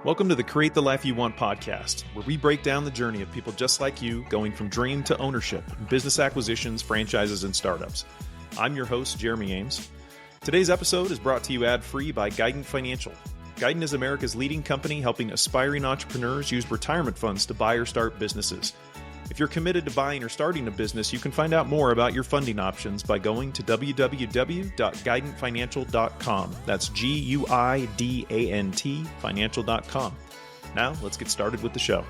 Welcome to the Create the Life You Want podcast, where we break down the journey of people just like you going from dream to ownership in business acquisitions, franchises, and startups. I'm your host, Jeremy Ames. Today's episode is brought to you ad-free by Guidant Financial. Guidant is America's leading company helping aspiring entrepreneurs use retirement funds to buy or start businesses. If you're committed to buying or starting a business, you can find out more about your funding options by going to www.guidantfinancial.com. That's Guidant financial.com. Now, let's get started with the show.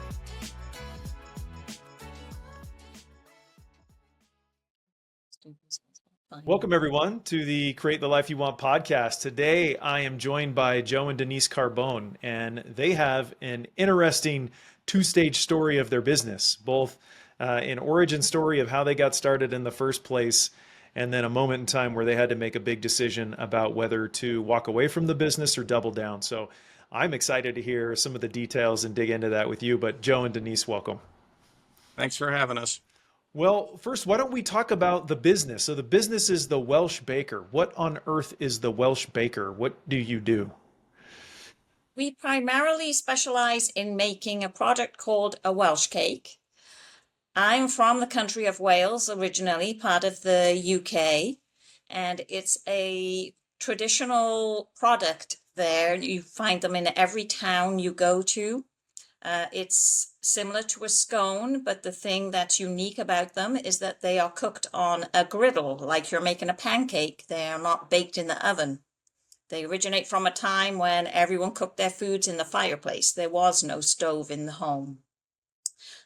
Welcome, everyone, to the Create the Life You Want podcast. Today, I am joined by Joe and Denise Carbone, and they have an interesting two-stage story of their business, both an origin story of how they got started in the first place, and then a moment in time where they had to make a big decision about whether to walk away from the business or double down. So I'm excited to hear some of the details and dig into that with you. But Joe and Denise, welcome. Thanks for having us. Well, first, why don't we talk about the business? So the business is the Welsh Baker. What on earth is the Welsh Baker? What do you do? We primarily specialize in making a product called a Welsh cake. I'm from the country of Wales, originally part of the UK, and it's a traditional product there. You find them in every town you go to. It's similar to a scone, but the thing that's unique about them is that they are cooked on a griddle, like you're making a pancake. They are not baked in the oven. They originate from a time when everyone cooked their foods in the fireplace. There was no stove in the home.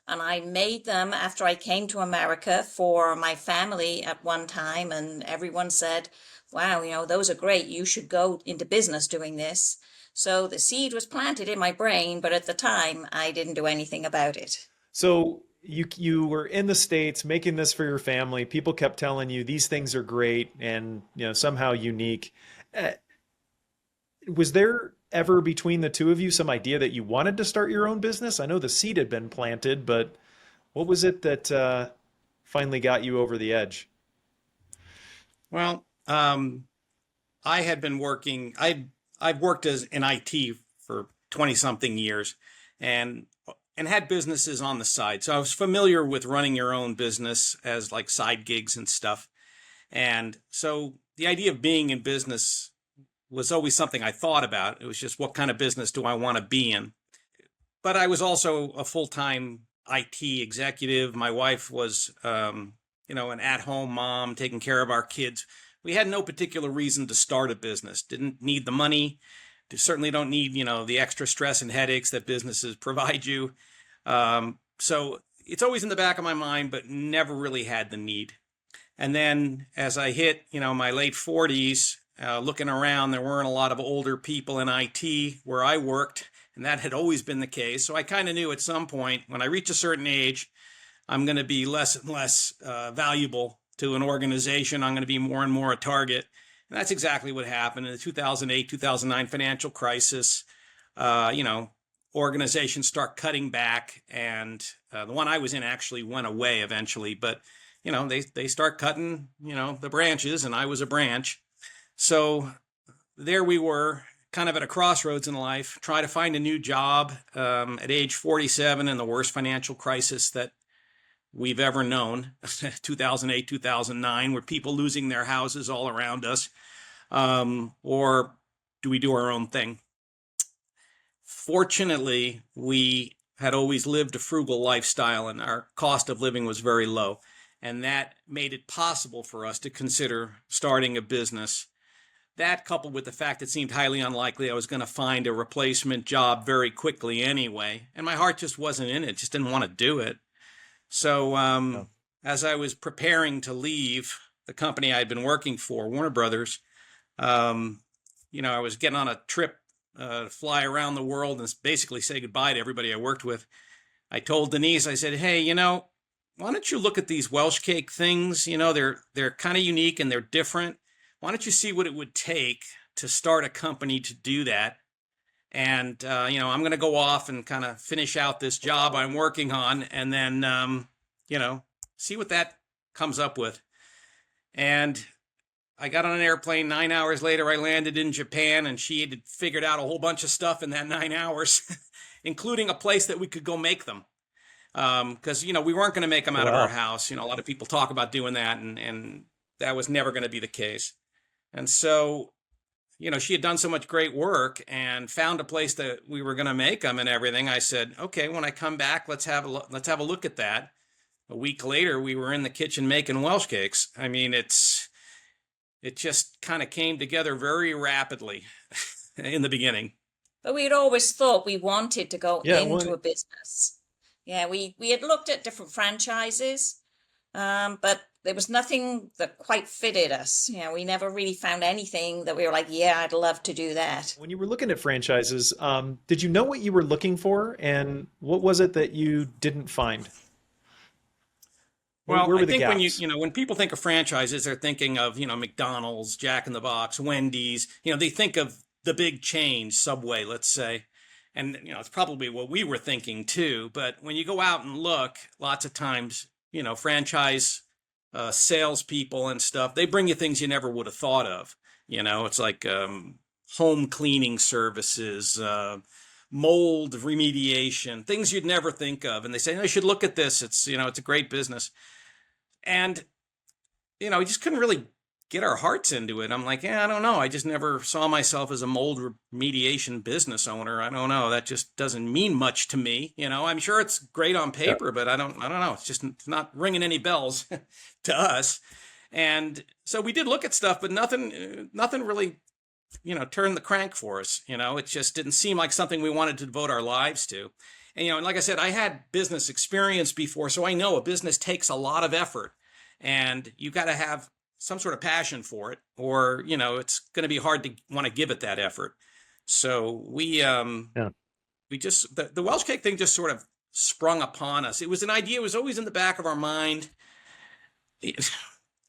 And I made them after I came to America for my family at one time, and everyone said, wow, those are great. You should go into business doing this. So the seed was planted in my brain, but at the time I didn't do anything about it. So you were in the States making this for your family. People kept telling you these things are great and somehow unique. Was there ever between the two of you some idea that you wanted to start your own business? I know the seed had been planted, but what was it that finally got you over the edge? Well, I had been working, I've worked in IT for 20 something years and had businesses on the side. So I was familiar with running your own business as like side gigs and stuff. And so the idea of being in business was always something I thought about. It was just, what kind of business do I want to be in? But I was also a full-time IT executive. My wife was, an at-home mom taking care of our kids. We had no particular reason to start a business. Didn't need the money. Certainly don't need, the extra stress and headaches that businesses provide you. So it's always in the back of my mind, but never really had the need. And then as I hit, my late 40s, looking around, there weren't a lot of older people in IT where I worked, and that had always been the case. So I kind of knew at some point, when I reach a certain age, I'm going to be less and less valuable to an organization. I'm going to be more and more a target. And that's exactly what happened in the 2008, 2009 financial crisis. Organizations start cutting back, and the one I was in actually went away eventually. But, they start cutting, the branches, and I was a branch. So there we were, kind of at a crossroads in life, try to find a new job at age 47 in the worst financial crisis that we've ever known, 2008, 2009, with people losing their houses all around us. Or do we do our own thing? Fortunately, we had always lived a frugal lifestyle and our cost of living was very low. And that made it possible for us to consider starting a business. That, coupled with the fact it seemed highly unlikely I was going to find a replacement job very quickly anyway, and my heart just wasn't in it, just didn't want to do it. So as I was preparing to leave the company I'd been working for, Warner Brothers, I was getting on a trip to fly around the world and basically say goodbye to everybody I worked with. I told Denise, I said, hey, why don't you look at these Welsh cake things? They're kind of unique and they're different. Why don't you see what it would take to start a company to do that? And, I'm going to go off and kind of finish out this job I'm working on and then, see what that comes up with. And I got on an airplane. 9 hours later, I landed in Japan, and she had figured out a whole bunch of stuff in that 9 hours, including a place that we could go make them. Because, we weren't going to make them out of our Wow. house. A lot of people talk about doing that, and that was never going to be the case. And so, she had done so much great work and found a place that we were going to make them and everything. I said, okay, when I come back, let's have a look at that. A week later, we were in the kitchen making Welsh cakes. I mean, it just kind of came together very rapidly in the beginning. But we had always thought we wanted to go Yeah, into well, a business. Yeah, we had looked at different franchises, but there was nothing that quite fitted us. We never really found anything that we were like, yeah, I'd love to do that. when you were looking at franchises, did you know what you were looking for, and what was it that you didn't find? Well, Where I were the think when gaps? when people think of franchises, they're thinking of, McDonald's, Jack in the Box, Wendy's, they think of the big chains, Subway, let's say. And, it's probably what we were thinking too. But when you go out and look, lots of times, franchise salespeople and stuff, they bring you things you never would have thought of. It's like home cleaning services, mold remediation, things you'd never think of. And they say, you should look at this. It's, it's a great business. And, we just couldn't really get our hearts into it. I'm like, yeah, I don't know. I just never saw myself as a mold remediation business owner. I don't know. That just doesn't mean much to me. I'm sure it's great on Yeah. paper, but I don't know. It's not ringing any bells to us. And so we did look at stuff, but nothing really, turned the crank for us. It just didn't seem like something we wanted to devote our lives to. And, like I said, I had business experience before, so I know a business takes a lot of effort, and you got to have some sort of passion for it, or, it's going to be hard to want to give it that effort. So Yeah. we just, the Welsh cake thing just sort of sprung upon us. It was an idea, it was always in the back of our mind. It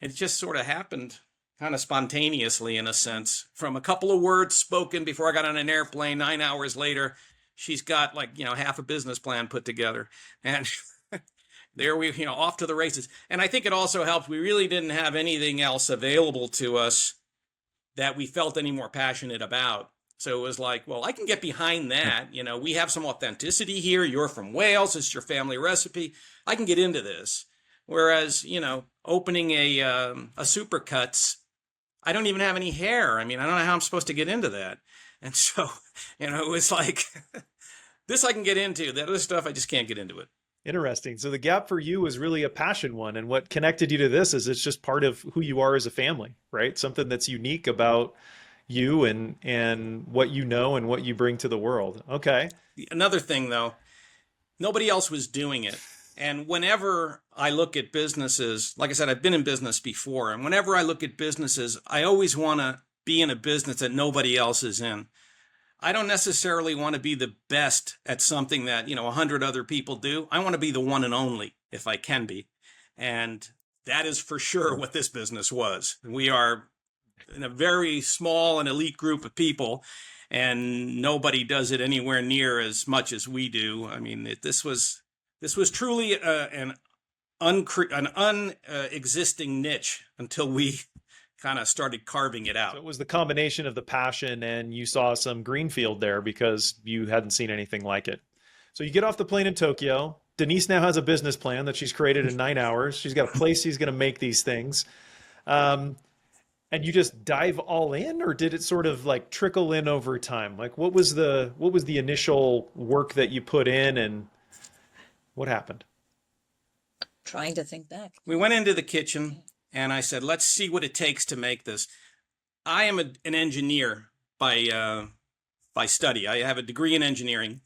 just sort of happened kind of spontaneously, in a sense, from a couple of words spoken before I got on an airplane. 9 hours later, she's got half a business plan put together, and there we, off to the races. And I think it also helped. We really didn't have anything else available to us that we felt any more passionate about. So it was like, well, I can get behind that. We have some authenticity here. You're from Wales. It's your family recipe. I can get into this. Whereas, opening a Supercuts, I don't even have any hair. I mean, I don't know how I'm supposed to get into that. And so, it was like, this I can get into. That other stuff, I just can't get into it. Interesting. So the gap for you was really a passion one, and what connected you to this is it's just part of who you are as a family, right? Something that's unique about you and what you know and what you bring to the world. Okay. Another thing, though, nobody else was doing it. And whenever I look at businesses, like I said, I've been in business before. And whenever I look at businesses, I always want to be in a business that nobody else is in. I don't necessarily want to be the best at something that, 100 other people do. I want to be the one and only, if I can be. And that is for sure what this business was. We are in a very small and elite group of people, and nobody does it anywhere near as much as we do. I mean, this was truly an unexisting niche until we kind of started carving it So out. it was the combination of the passion, and you saw some greenfield there because you hadn't seen anything like it. So you get off the plane in Tokyo. Denise now has a business plan that she's created in 9 hours. She's got a place she's going to make these things. And you just dive all in, or did it sort of like trickle in over time? Like what was the initial work that you put in, and what happened? Trying to think back. We went into the kitchen, and I said, let's see what it takes to make this. I am an engineer by study. I have a degree in engineering.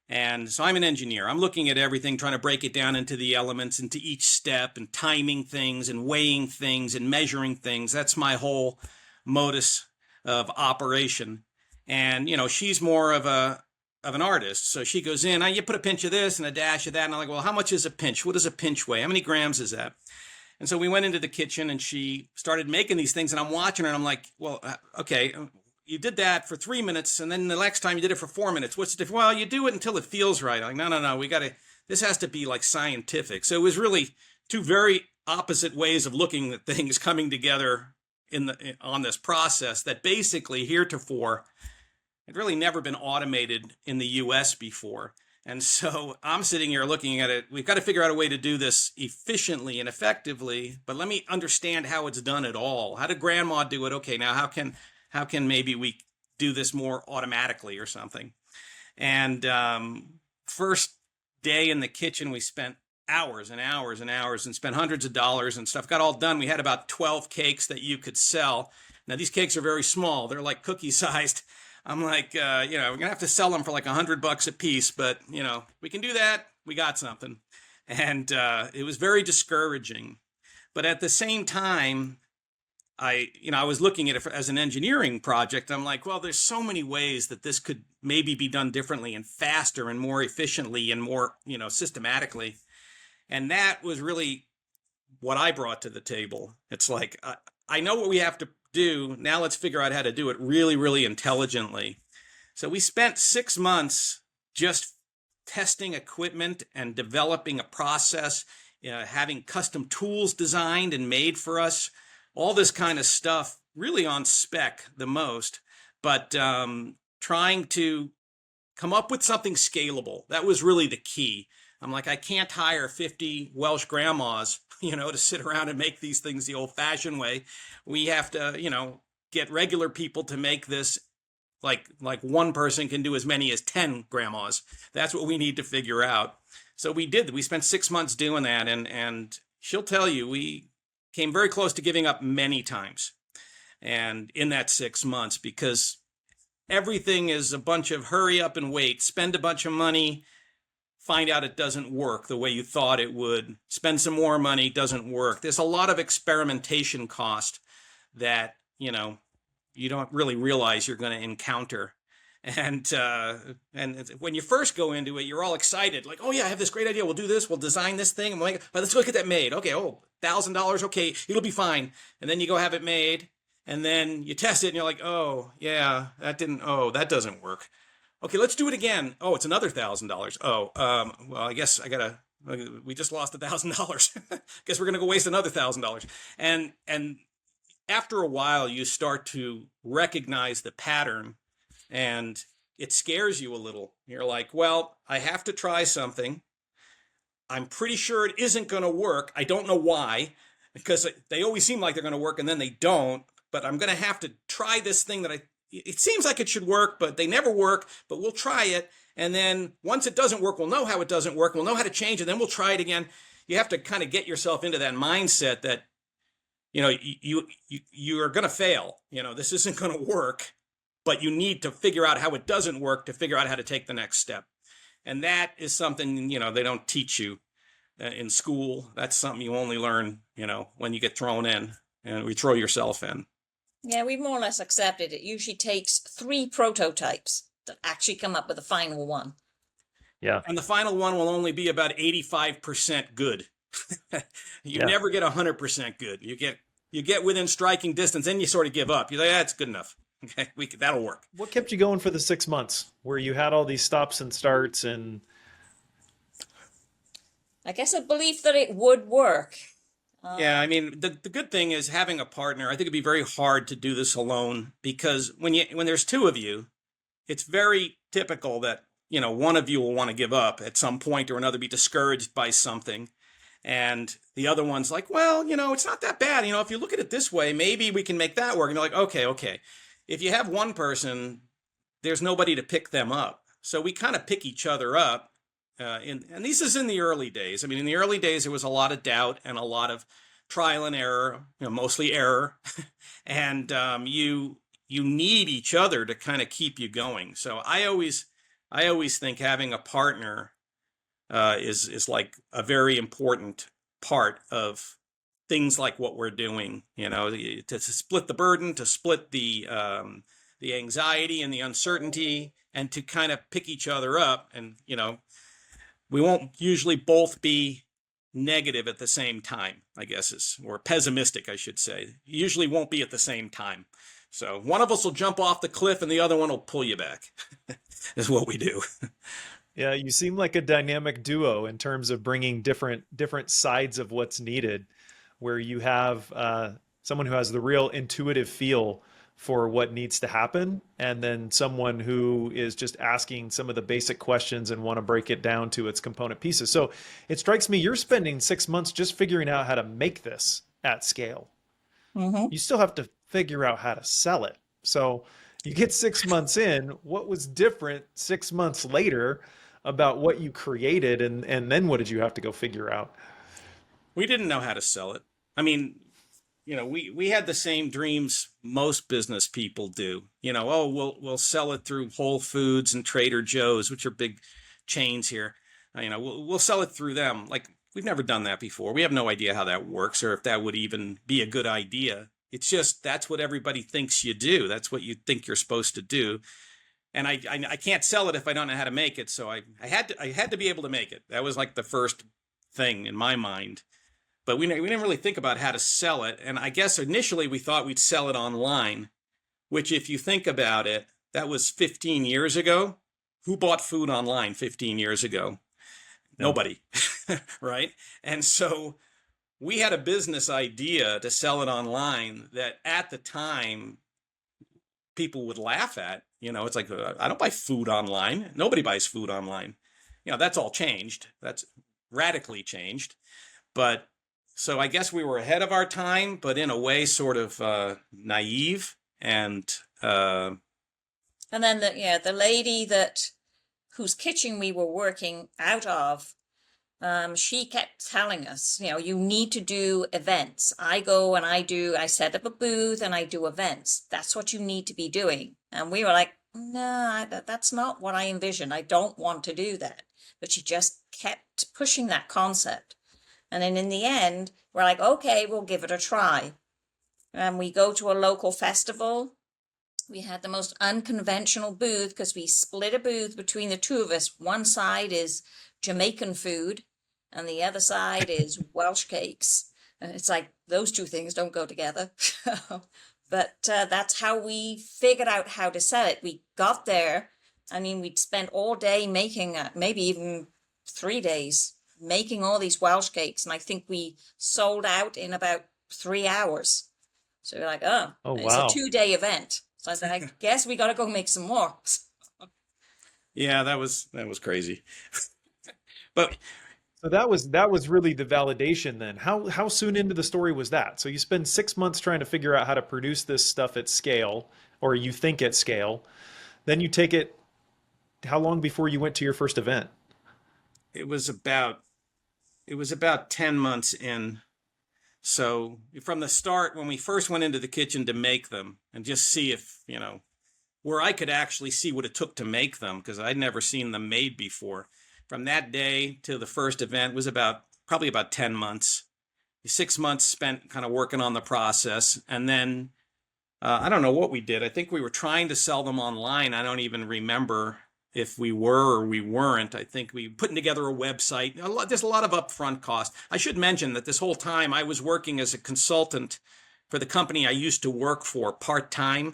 And so I'm an engineer. I'm looking at everything, trying to break it down into the elements, into each step, and timing things and weighing things and measuring things. That's my whole modus of operation. And, she's more of an artist. So she goes in, you put a pinch of this and a dash of that. And I'm like, well, how much is a pinch? What does a pinch weigh? How many grams is that? And so we went into the kitchen, and she started making these things, and I'm watching her, and I'm like, well, okay, you did that for 3 minutes, and then the next time you did it for 4 minutes. What's the difference? Well, you do it until it feels right. I'm like, no, this has to be like scientific. So it was really two very opposite ways of looking at things coming together on this process that basically heretofore had really never been automated in the US before. And so I'm sitting here looking at it. We've got to figure out a way to do this efficiently and effectively, but let me understand how it's done at all. How did grandma do it? Okay, now how can maybe we do this more automatically or something? And first day in the kitchen, we spent hours and hours and hours and spent hundreds of dollars and stuff. Got all done. We had about 12 cakes that you could sell. Now these cakes are very small. They're like cookie sized. I'm like, we're gonna have to sell them for like $100 a piece, but we can do that. We got something. And it was very discouraging. But at the same time, I was looking at it as an engineering project. I'm like, well, there's so many ways that this could maybe be done differently and faster and more efficiently and more, systematically. And that was really what I brought to the table. It's like, I know what we have to do. Now let's figure out how to do it really, really intelligently. So we spent 6 months just testing equipment and developing a process, having custom tools designed and made for us, all this kind of stuff, really on spec the most, but trying to come up with something scalable. That was really the key. I'm like, I can't hire 50 Welsh grandmas, to sit around and make these things the old-fashioned way. We have to, get regular people to make this like one person can do as many as 10 grandmas. That's what we need to figure out. So we did. We spent 6 months doing that, and she'll tell you, we came very close to giving up many times. And in that 6 months, because everything is a bunch of hurry up and wait, spend a bunch of money, find out it doesn't work the way you thought it would, spend some more money, doesn't work. There's a lot of experimentation cost that, you don't really realize you're going to encounter. And when you first go into it, you're all excited, like, oh yeah, I have this great idea. We'll do this. We'll design this thing. I'm like, oh, let's go get that made. Okay, $1,000. Okay, it'll be fine. And then you go have it made, and then you test it, and you're like, oh yeah, that doesn't work. Okay, let's do it again. Oh, it's another $1,000. Oh, well, I guess we just lost $1,000. Guess we're gonna go waste another $1,000. And after a while, you start to recognize the pattern, and it scares you a little. You're like, well, I have to try something. I'm pretty sure it isn't gonna work. I don't know why, because they always seem like they're gonna work and then they don't, but I'm gonna have to try this thing that it seems like it should work, but they never work, but we'll try it. And then once it doesn't work, we'll know how it doesn't work. We'll know how to change it. Then we'll try it again. You have to kind of get yourself into that mindset that, you are going to fail. This isn't going to work, but you need to figure out how it doesn't work to figure out how to take the next step. And that is something, they don't teach you in school. That's something you only learn, when you get thrown in and we throw yourself in. Yeah, we've more or less accepted it. Usually takes 3 prototypes to actually come up with the final one. Yeah. And the final one will only be about 85% good. You never get 100% good. You get within striking distance, then you sort of give up. You're like, that's good enough. Okay, that'll work. What kept you going for the 6 months where you had all these stops and starts? And I guess a belief that it would work. Yeah, I mean, the good thing is having a partner. I think it'd be very hard to do this alone, because when there's 2 of you, it's very typical that, one of you will want to give up at some point or another, be discouraged by something. And the other one's like, well, it's not that bad. If you look at it this way, maybe we can make that work. And you're like, okay. If you have one person, there's nobody to pick them up. So we kind of pick each other up. And this is in the early days. I mean, in the early days, there was a lot of doubt and a lot of trial and error, mostly error. And you need each other to kind of keep you going. So I always think having a partner is like a very important part of things like what we're doing, to split the burden, to split the anxiety and the uncertainty, and to kind of pick each other up. And, we won't usually both be negative at the same time, I guess, or pessimistic, I should say. Usually won't be at the same time. So one of us will jump off the cliff and the other one will pull you back, is what we do. Yeah, you seem like a dynamic duo in terms of bringing different sides of what's needed, where you have someone who has the real intuitive feel for what needs to happen, and then someone who is just asking some of the basic questions and want to break it down to its component pieces. So it strikes me you're spending 6 months just figuring out how to make this at scale. Mm-hmm. You still have to figure out how to sell it. So you get 6 months in. What was different 6 months later about what you created, and then what did you have to go figure out? We didn't know how to sell it. I mean, we had the same dreams most business people do. Oh, we'll sell it through Whole Foods and Trader Joe's, which are big chains here. We'll sell it through them. Like, we've never done that before. We have no idea how that works or if that would even be a good idea. It's just that's what everybody thinks you do. That's what you think you're supposed to do. And I can't sell it if I don't know how to make it. So I had to be able to make it. That was like the first thing in my mind. But we didn't really think about how to sell it. And I guess initially we thought we'd sell it online, which, if you think about it, that was 15 years ago. Who bought food online 15 years ago? No. Nobody, right? And so we had a business idea to sell it online that at the time people would laugh at. It's like, I don't buy food online. Nobody buys food online. That's all changed. That's radically changed. But so I guess we were ahead of our time, but in a way sort of naive. And then the lady whose kitchen we were working out of, she kept telling us, you need to do events. I go and I set up a booth and I do events. That's what you need to be doing. And we were like, no, that's not what I envisioned. I don't want to do that. But she just kept pushing that concept. And then in the end, we're like, okay, we'll give it a try. And we go to a local festival. We had the most unconventional booth because we split a booth between the two of us. One side is Jamaican food and the other side is Welsh cakes. And it's like, those two things don't go together. But that's how we figured out how to sell it. We got there. I mean, we'd spent all day making, maybe even 3 days, making all these Welsh cakes. And I think we sold out in about 3 hours. So we're like, oh it's wow. a 2-day event. So I said, I guess we got to go make some more. Yeah, that was crazy. But So that was really the validation then. How soon into the story was that? So you spend 6 months trying to figure out how to produce this stuff at scale, or you think at scale. Then you take it, how long before you went to your first event? it was about 10 months in. So from the start, when we first went into the kitchen to make them and just see if, where I could actually see what it took to make them, because I'd never seen them made before. From that day to the first event was probably about 10 months. 6 months spent kind of working on the process. And then I don't know what we did. I think we were trying to sell them online. I don't even remember if we were or we weren't. I think we putting together a website. There's a lot of upfront cost. I should mention that this whole time I was working as a consultant for the company I used to work for part-time.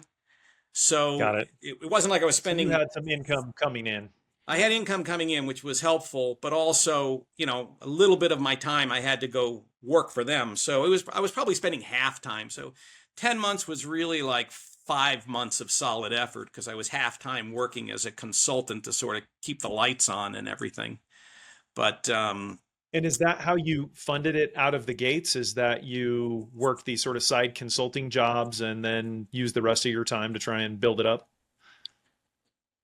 So Got it. it wasn't like I was spending. You had some income coming in. I had income coming in, which was helpful, but also, a little bit of my time I had to go work for them. So I was probably spending half time. So 10 months was really like 5 months of solid effort because I was half time working as a consultant to sort of keep the lights on and everything. But And is that how you funded it out of the gates? Is that you worked these sort of side consulting jobs and then use the rest of your time to try and build it up?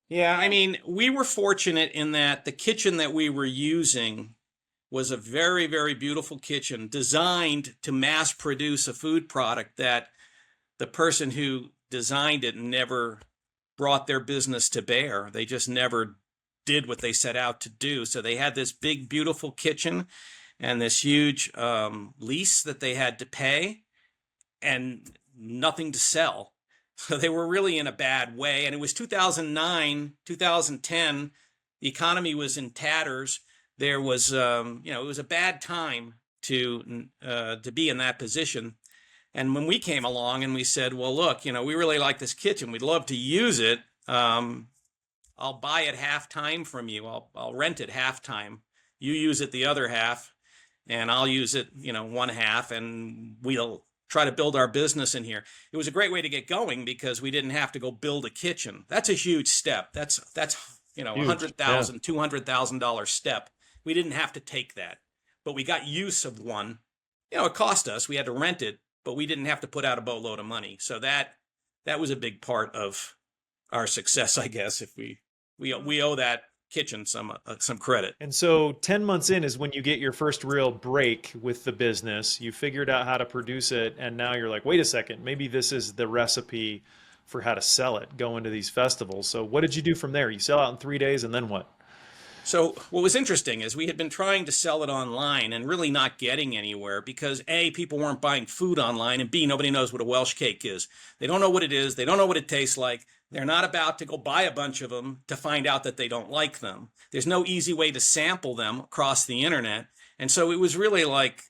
yeah, I mean, we were fortunate in that the kitchen that we were using was a very, very beautiful kitchen designed to mass produce a food product that the person who designed it never brought their business to bear. They just never did what they set out to do. So they had this big, beautiful kitchen and this huge lease that they had to pay and nothing to sell. So they were really in a bad way. And it was 2009, 2010. The economy was in tatters. There was, it was a bad time to be in that position. And when we came along and we said, well, look, we really like this kitchen. We'd love to use it. I'll buy it half time from you. I'll rent it half time. You use it the other half, and I'll use it, one half, and we'll try to build our business in here. It was a great way to get going because we didn't have to go build a kitchen. That's a huge step. That's you know, Huge. $100,000, $200,000 step. We didn't have to take that, but we got use of one. You know, it cost us. We had to rent it, but we didn't have to put out a boatload of money. So that was a big part of our success, I guess. If we owe that kitchen some credit. And so 10 months in is when you get your first real break with the business. You figured out how to produce it, and now you're like, wait a second, maybe this is the recipe for how to sell it, go into these festivals. So what did you do from there? You sell out in 3 days, and then what? So what was interesting is we had been trying to sell it online and really not getting anywhere because A, people weren't buying food online, and B, nobody knows what a Welsh cake is. They don't know what it is. They don't know what it tastes like. They're not about to go buy a bunch of them to find out that they don't like them. There's no easy way to sample them across the internet. And so it was really like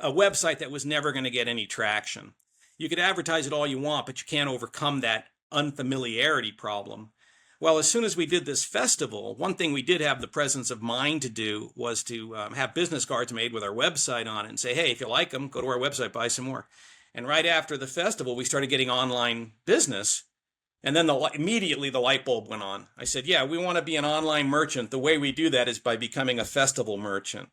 a website that was never going to get any traction. You could advertise it all you want, but you can't overcome that unfamiliarity problem. Well, as soon as we did this festival, one thing we did have the presence of mind to do was to have business cards made with our website on it and say, hey, if you like them, go to our website, buy some more. And right after the festival, we started getting online business. And then immediately the light bulb went on. I said, yeah, we want to be an online merchant. The way we do that is by becoming a festival merchant.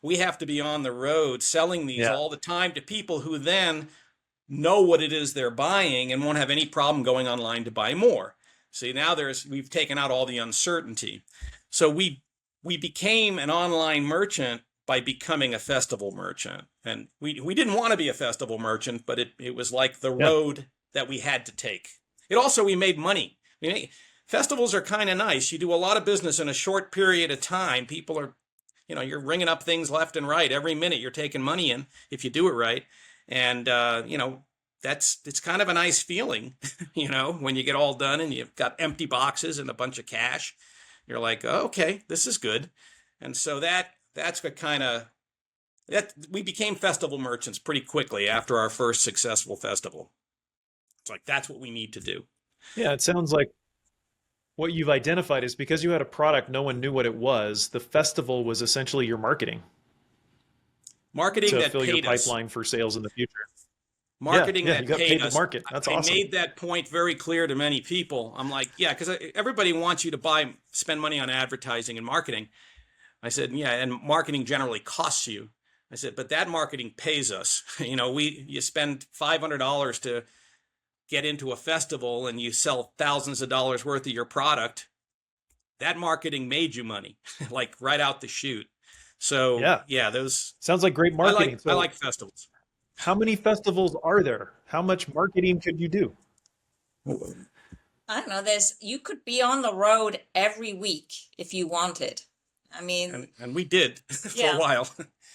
We have to be on the road selling these all the time to people who then know what it is they're buying and won't have any problem going online to buy more. See, now we've taken out all the uncertainty. So we became an online merchant by becoming a festival merchant. And we didn't want to be a festival merchant, but it was like the road that we had to take. It also, we made money. Festivals are kind of nice. You do a lot of business in a short period of time. People are, you're ringing up things left and right. Every minute you're taking money in if you do it right. And, it's kind of a nice feeling, when you get all done and you've got empty boxes and a bunch of cash. You're like, oh, okay, this is good. And so that's what we became festival merchants pretty quickly after our first successful festival. It's like, that's what we need to do. Yeah, it sounds like what you've identified is because you had a product, no one knew what it was. The festival was essentially your marketing. Marketing to that fill paid your us. pipeline for sales in the future. Marketing you that got paid to us. market. That's awesome. I made that point very clear to many people. I'm like, yeah, because everybody wants you to spend money on advertising and marketing. I said, yeah, and marketing generally costs you. I said, but that marketing pays us. You spend $500 to get into a festival and you sell thousands of dollars worth of your product. That marketing made you money, like right out the chute. So those sounds like great marketing. I like festivals. How many festivals are there? How much marketing could you do? I don't know. You could be on the road every week if you wanted. I mean, and we did for a while.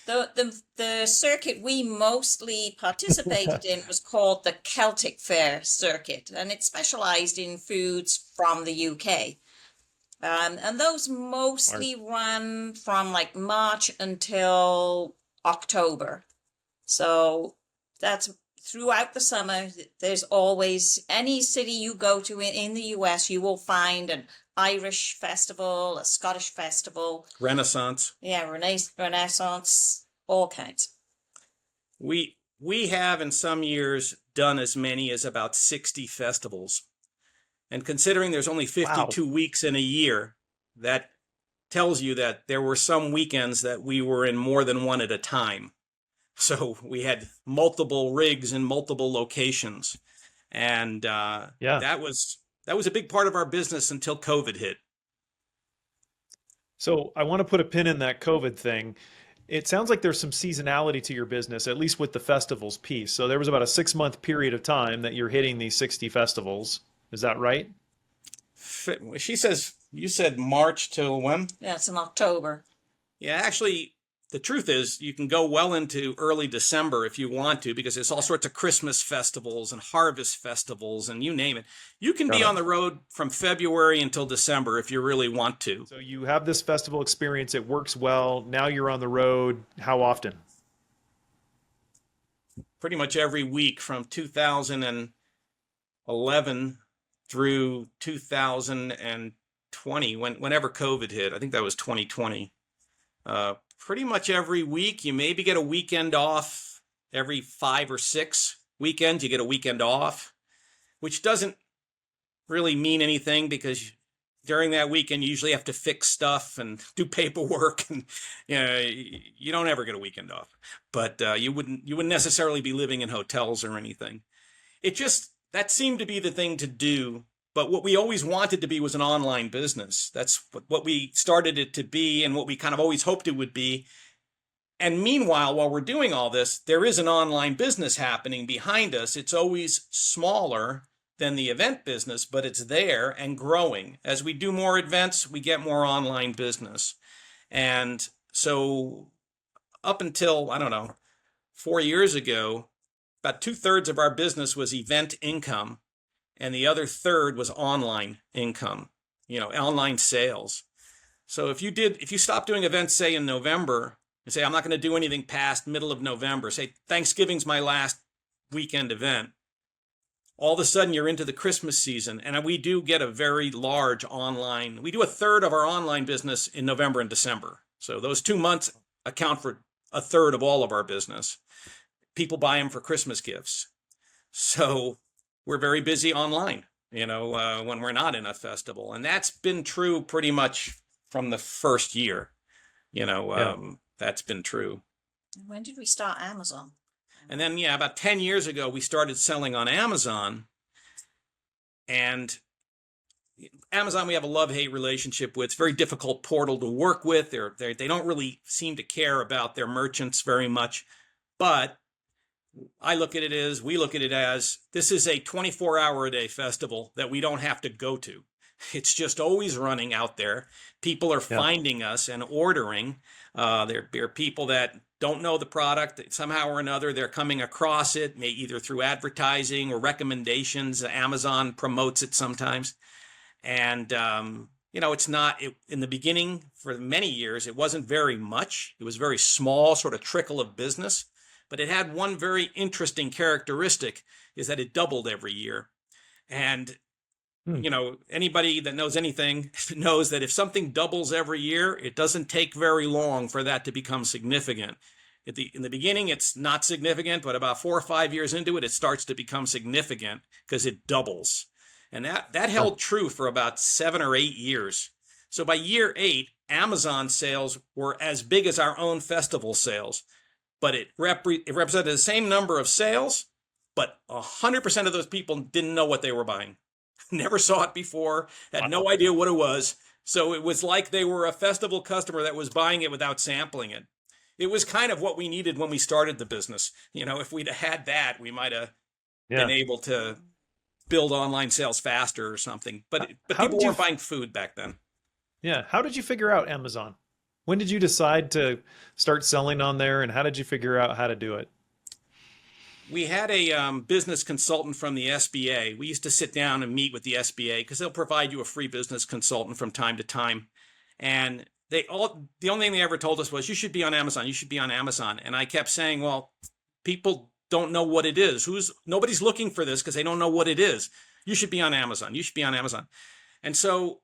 The circuit we mostly participated in was called the Celtic Fair circuit, and it specialized in foods from the UK. And those mostly run from like March until October. So that's throughout the summer. There's always, any city you go to in the US, you will find an Irish festival, a Scottish festival. Renaissance. Yeah, Renaissance, all kinds. We have in some years done as many as about 60 festivals. And considering there's only 52 weeks in a year, that tells you that there were some weekends that we were in more than one at a time. So we had multiple rigs in multiple locations. And that was a big part of our business until COVID hit. So I want to put a pin in that COVID thing. It sounds like there's some seasonality to your business, at least with the festivals piece. So there was about a 6-month period of time that you're hitting these 60 festivals. Is that right? You said March till when? Yeah, it's in October. Yeah, actually, the truth is you can go well into early December if you want to, because there's all sorts of Christmas festivals and harvest festivals and you name it. You can be on the road from February until December if you really want to. So you have this festival experience. It works well. Now you're on the road. How often? Pretty much every week from 2011 through 2020, whenever COVID hit. I think that was 2020. Pretty much every week. You maybe get a weekend off every 5 or 6 weekends, you get a weekend off, which doesn't really mean anything because during that weekend, you usually have to fix stuff and do paperwork, and you don't ever get a weekend off. But you wouldn't necessarily be living in hotels or anything. That seemed to be the thing to do. But what we always wanted to be was an online business. That's what we started it to be, and what we kind of always hoped it would be. And meanwhile, while we're doing all this, there is an online business happening behind us. It's always smaller than the event business, but it's there and growing. As we do more events, we get more online business. And so up until, I don't know, 4 years ago, about 2/3 of our business was event income, and the other third was online income, online sales. So if you stop doing events, say in November, and say, I'm not going to do anything past middle of November, say Thanksgiving's my last weekend event, all of a sudden you're into the Christmas season. And we do get a very large online, we do 1/3 of our online business in November and December. So those 2 months account for 1/3 of all of our business. People buy them for Christmas gifts. So we're very busy online, when we're not in a festival. And that's been true pretty much from the first year, that's been true. When did we start Amazon? And then, about 10 years ago, we started selling on Amazon. And Amazon, we have a love-hate relationship with. It's a very difficult portal to work with. They don't really seem to care about their merchants very much. But we look at it as, this is a 24-hour-a-day festival that we don't have to go to. It's just always running out there. People are finding us and ordering. There are people that don't know the product somehow or another. They're coming across it, either through advertising or recommendations. Amazon promotes it sometimes. And, it's not, in the beginning, for many years, it wasn't very much. It was a very small sort of trickle of business. But it had one very interesting characteristic, is that it doubled every year. And anybody that knows anything knows that if something doubles every year, it doesn't take very long for that to become significant. In the beginning, it's not significant, but about 4 or 5 years into it, it starts to become significant because it doubles. And that held true for about 7 or 8 years. So by year 8, Amazon sales were as big as our own festival sales, but it represented the same number of sales, but 100% of those people didn't know what they were buying. Never saw it before, had no idea what it was. So it was like they were a festival customer that was buying it without sampling it. It was kind of what we needed when we started the business. If we'd had that, we might have been able to build online sales faster or something. But people weren't buying food back then. Yeah. How did you figure out Amazon? When did you decide to start selling on there, and how did you figure out how to do it? We had a business consultant from the SBA. We used to sit down and meet with the SBA because they'll provide you a free business consultant from time to time. And the only thing they ever told us was, you should be on Amazon. You should be on Amazon. And I kept saying, well, people don't know what it is. Nobody's looking for this because they don't know what it is. You should be on Amazon. You should be on Amazon. And so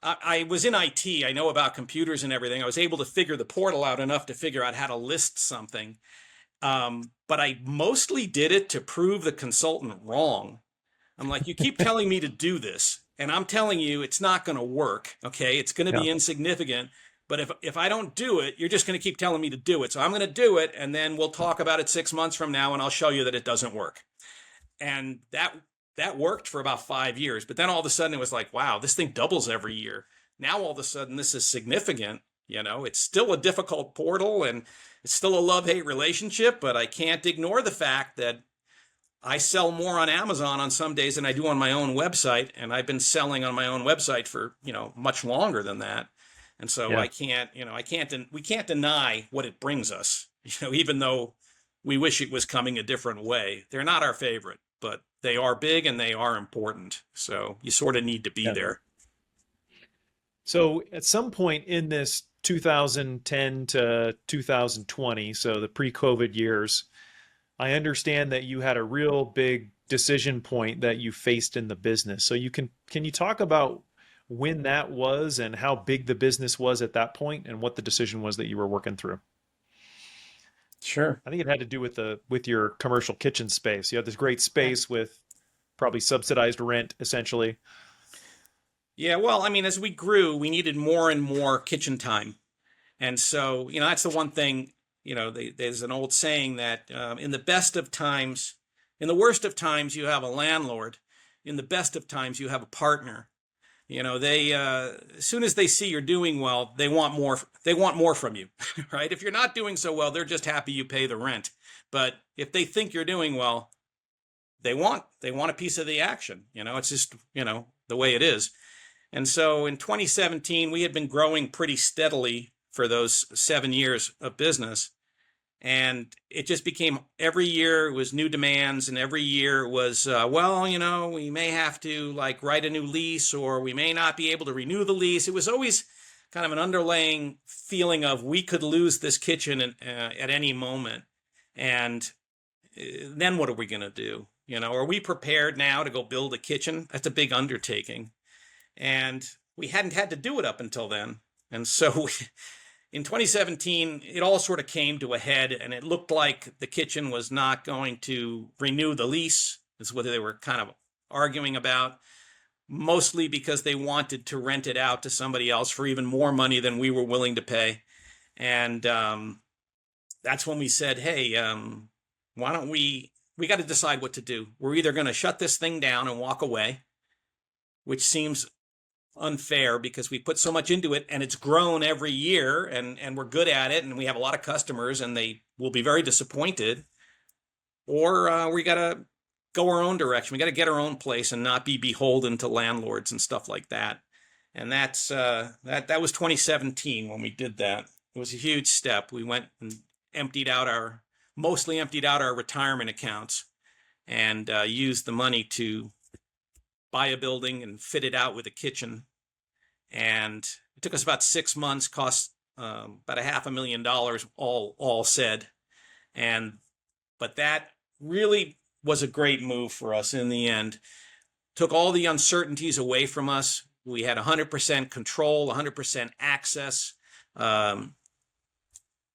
I was in IT. I know about computers and everything. I was able to figure the portal out enough to figure out how to list something. But I mostly did it to prove the consultant wrong. I'm like, you keep telling me to do this, and I'm telling you it's not going to work. Okay, it's going to be insignificant. But if I don't do it, you're just going to keep telling me to do it. So I'm going to do it, and then we'll talk about it 6 months from now, and I'll show you that it doesn't work. And that worked for about 5 years. But then all of a sudden it was like, wow, this thing doubles every year. Now all of a sudden this is significant. It's still a difficult portal, and it's still a love-hate relationship, but I can't ignore the fact that I sell more on Amazon on some days than I do on my own website. And I've been selling on my own website for, much longer than that. And so we can't deny what it brings us, even though we wish it was coming a different way. They're not our favorite, but they are big and they are important. So you sort of need to be there. So at some point in this 2010 to 2020, so the pre-COVID years, I understand that you had a real big decision point that you faced in the business. So can you talk about when that was and how big the business was at that point and what the decision was that you were working through? Sure. I think it had to do with your commercial kitchen space. You had this great space with probably subsidized rent, essentially. Yeah, well, I mean, as we grew, we needed more and more kitchen time. And so, that's the one thing, there's an old saying that in the best of times, in the worst of times, you have a landlord. In the best of times, you have a partner. They as soon as they see you're doing well, they want more. They want more from you, right? If you're not doing so well, they're just happy you pay the rent. But if they think you're doing well, they want a piece of the action. It's just the way it is. And so in 2017, we had been growing pretty steadily for those 7 years of business. And it just became every year was new demands, and every year was, we may have to like write a new lease, or we may not be able to renew the lease. It was always kind of an underlying feeling of we could lose this kitchen at any moment. And then what are we going to do? Are we prepared now to go build a kitchen? That's a big undertaking. And we hadn't had to do it up until then. And so in 2017, it all sort of came to a head, and it looked like the kitchen was not going to renew the lease, is what they were kind of arguing about, mostly because they wanted to rent it out to somebody else for even more money than we were willing to pay. And that's when we said, hey, why don't we got to decide what to do. We're either going to shut this thing down and walk away, which seems unfair because we put so much into it and it's grown every year, and we're good at it, and we have a lot of customers, and they will be very disappointed. Or we got to go our own direction. We got to get our own place and not be beholden to landlords and stuff like that. And that's that was 2017 when we did that. It was a huge step. We went and mostly emptied out our retirement accounts, and used the money to buy a building and fit it out with a kitchen. And it took us about 6 months, cost about $500,000 all said. But that really was a great move for us in the end. Took all the uncertainties away from us. We had 100% control, 100% access.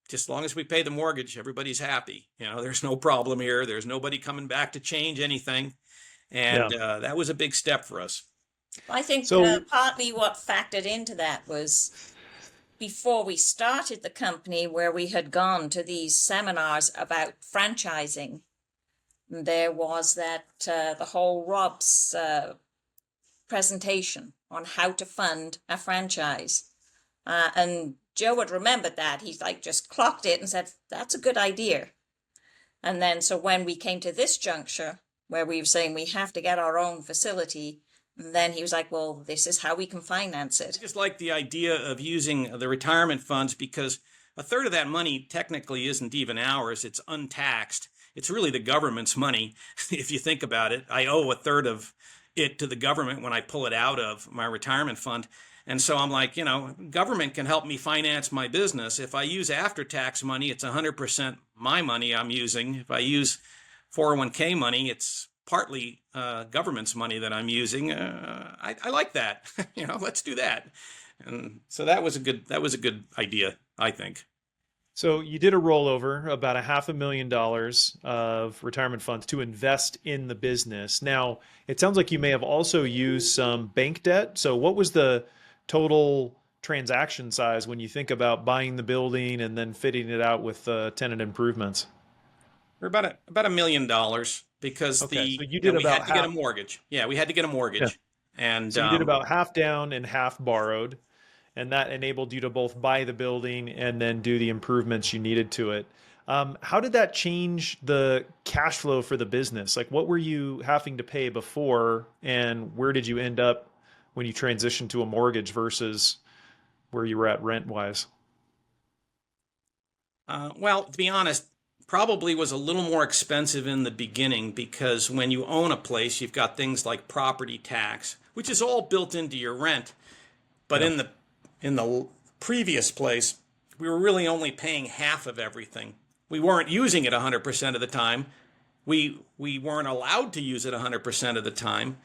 Just as long as we pay the mortgage, everybody's happy. There's no problem here. There's nobody coming back to change anything. And that was a big step for us. I think partly what factored into that was before we started the company, where we had gone to these seminars about franchising, there was that the whole Rob's presentation on how to fund a franchise. And Joe had remembered that. He's like just clocked it and said, that's a good idea. And then so when we came to this juncture where we were saying we have to get our own facility, then he was like, well, this is how we can finance it. I just like the idea of using the retirement funds, because a third of that money technically isn't even ours. It's untaxed. It's really the government's money. If you think about it, I owe a third of it to the government when I pull it out of my retirement fund. And so I'm like, government can help me finance my business. If I use after-tax money, it's 100% my money I'm using. If I use 401k money, it's partly government's money that I'm using. I like that. Let's do that. And so that was a good idea, I think. So you did a rollover, about $500,000 of retirement funds to invest in the business. Now, it sounds like you may have also used some bank debt. So what was the total transaction size when you think about buying the building and then fitting it out with tenant improvements? We're about $1 million, because so you we had to get a mortgage. Yeah, we had to get a mortgage. Yeah. And so you did about half down and half borrowed, and that enabled you to both buy the building and then do the improvements you needed to it. How did that change the cash flow for the business? Like, what were you having to pay before, and where did you end up when you transitioned to a mortgage versus where you were at rent-wise? Well, to be honest, probably was a little more expensive in the beginning, because when you own a place, you've got things like property tax, which is all built into your rent. But Yeah. in the previous place, we were really only paying half of everything. We weren't using it 100% of the time. We weren't allowed to use it 100% of the time.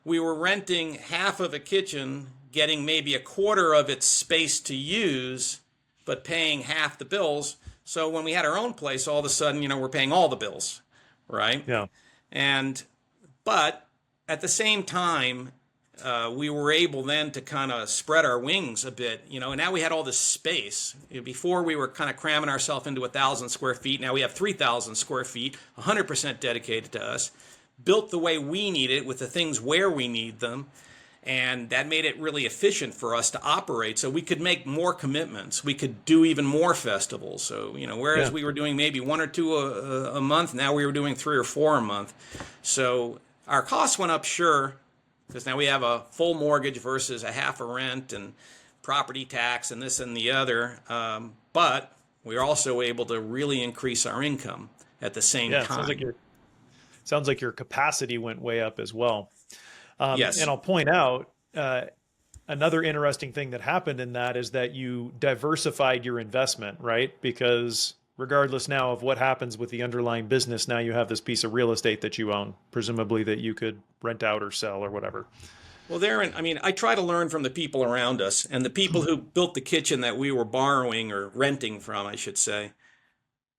We were renting half of a kitchen, getting maybe a quarter of its space to use, but paying half the bills. So when we had our own place, all of a sudden, we're paying all the bills, right? Yeah. But at the same time, we were able then to kind of spread our wings a bit, and now we had all this space. Before we were kind of cramming ourselves into 1,000 square feet. Now we have 3,000 square feet, 100% dedicated to us, built the way we need it with the things where we need them. And that made it really efficient for us to operate. So we could make more commitments. We could do even more festivals. So, whereas we were doing maybe 1 or 2 a month, now we were doing 3 or 4 a month. So our costs went up, sure, because now we have a full mortgage versus a half a rent and property tax and this and the other. But we're also able to really increase our income at the same time. Sounds like your capacity went way up as well. Yes. And I'll point out another interesting thing that happened in that is that you diversified your investment, right? Because regardless now of what happens with the underlying business, now you have this piece of real estate that you own, presumably that you could rent out or sell or whatever. Well, I try to learn from the people around us, and the people who built the kitchen that we were borrowing or renting from, I should say.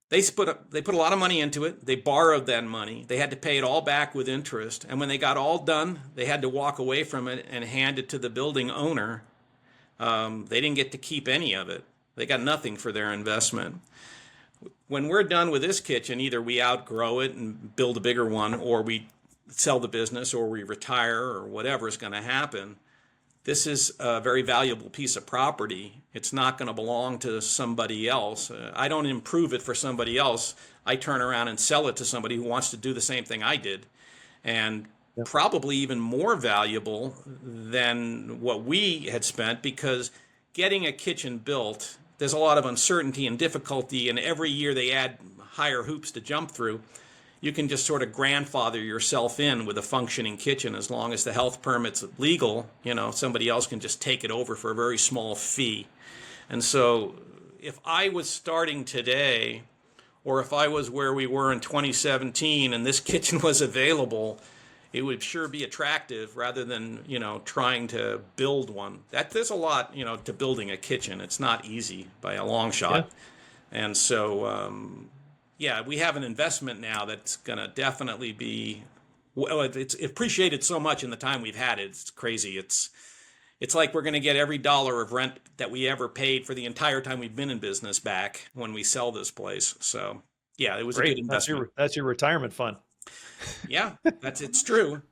They put a lot of money into it. They borrowed that money. They had to pay it all back with interest. And when they got all done, they had to walk away from it and hand it to the building owner. They didn't get to keep any of it. They got nothing for their investment. When we're done with this kitchen, either we outgrow it and build a bigger one, or we sell the business, or we retire, or whatever is going to happen. This is a very valuable piece of property. It's not going to belong to somebody else. I don't improve it for somebody else. I turn around and sell it to somebody who wants to do the same thing I did. And probably even more valuable than what we had spent, because getting a kitchen built, there's a lot of uncertainty and difficulty, and every year they add higher hoops to jump through. You can just sort of grandfather yourself in with a functioning kitchen as long as the health permit's legal. Somebody else can just take it over for a very small fee. And so if I was starting today, or if I was where we were in 2017 and this kitchen was available, it would sure be attractive rather than, trying to build one. There's a lot, to building a kitchen. It's not easy by a long shot. Yeah. And so, we have an investment now that's going to definitely be, it's appreciated so much in the time we've had it. It's crazy. It's like we're going to get every dollar of rent that we ever paid for the entire time we've been in business back when we sell this place. So, it was Great. A good investment. That's your retirement fund. Yeah, it's true.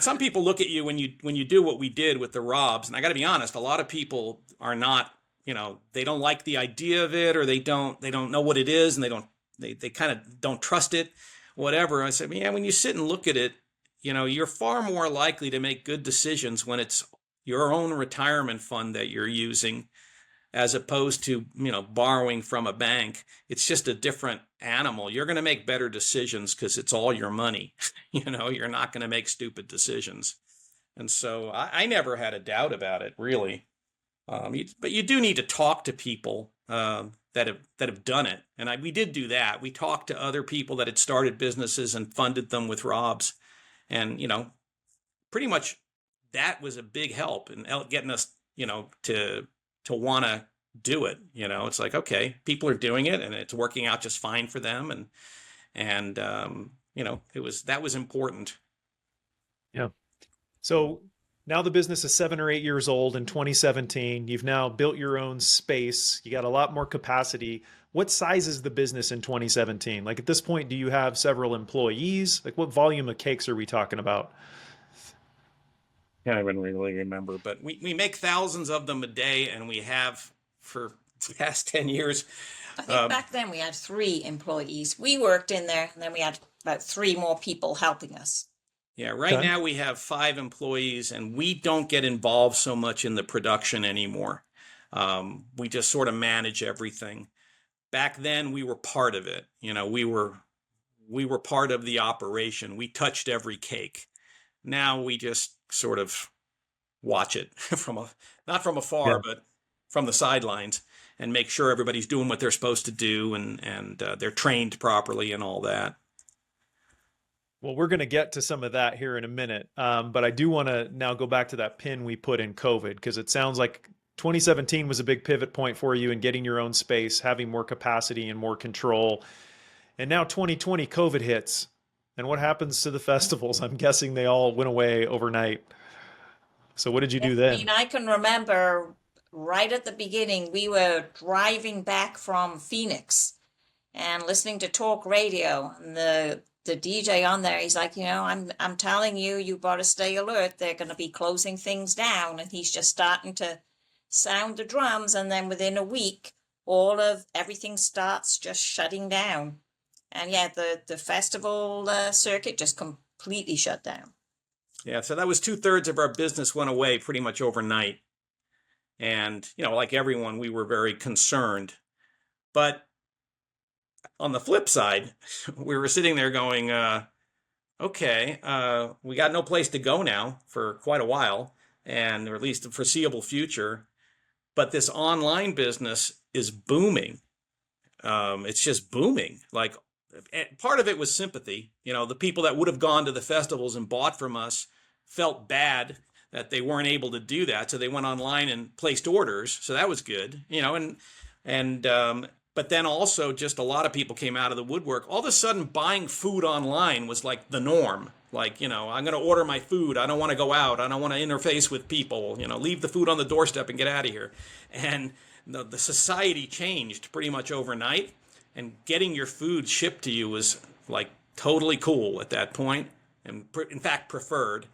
Some people look at you when you do what we did with the Robs, and I got to be honest, a lot of people are not. They don't like the idea of it, or they don't know what it is, and they kind of don't trust it, whatever. I said, when you sit and look at it, you're far more likely to make good decisions when it's your own retirement fund that you're using, as opposed to, borrowing from a bank. It's just a different animal. You're going to make better decisions because it's all your money. You're not going to make stupid decisions. And so I never had a doubt about it, really. But you do need to talk to people that have done it, and we did do that. We talked to other people that had started businesses and funded them with Robs, and pretty much that was a big help in getting us to want to do it. It's like, okay, people are doing it, and it's working out just fine for them, and that was important. Yeah. So now the business is 7 or 8 years old in 2017. You've now built your own space. You got a lot more capacity. What size is the business in 2017? Like at this point, do you have several employees? Like what volume of cakes are we talking about? Can't even really remember, but we make thousands of them a day, and we have for the past 10 years. I think back then we had 3 employees. We worked in there, and then we had about 3 more people helping us. Yeah, right now we have 5 employees, and we don't get involved so much in the production anymore. We just sort of manage everything. Back then, we were part of it. We were part of the operation. We touched every cake. Now we just sort of watch it not from afar, but from the sidelines, and make sure everybody's doing what they're supposed to do, and they're trained properly and all that. Well, we're going to get to some of that here in a minute, but I do want to now go back to that pin we put in COVID, because it sounds like 2017 was a big pivot point for you in getting your own space, having more capacity and more control. And now 2020, COVID hits. And what happens to the festivals? I'm guessing they all went away overnight. So what did you do I then? mean, I can remember right at the beginning, we were driving back from Phoenix and listening to talk radio, and the DJ on there, he's like, I'm telling you, you better stay alert. They're going to be closing things down, and he's just starting to sound the drums, and then within a week, all of everything starts just shutting down, and yeah, the festival circuit just completely shut down. Yeah, so that was 2/3 of our business went away pretty much overnight. And, like everyone, we were very concerned. But on the flip side, we were sitting there going, okay, we got no place to go now for quite a while, and or at least the foreseeable future. But this online business is booming. It's just booming. Like, part of it was sympathy. The people that would have gone to the festivals and bought from us felt bad that they weren't able to do that, so they went online and placed orders. So that was good, but then also just a lot of people came out of the woodwork. All of a sudden, buying food online was like the norm. Like, I'm going to order my food. I don't want to go out. I don't want to interface with people. Leave the food on the doorstep and get out of here. And the society changed pretty much overnight. And getting your food shipped to you was like totally cool at that point, and in fact preferred.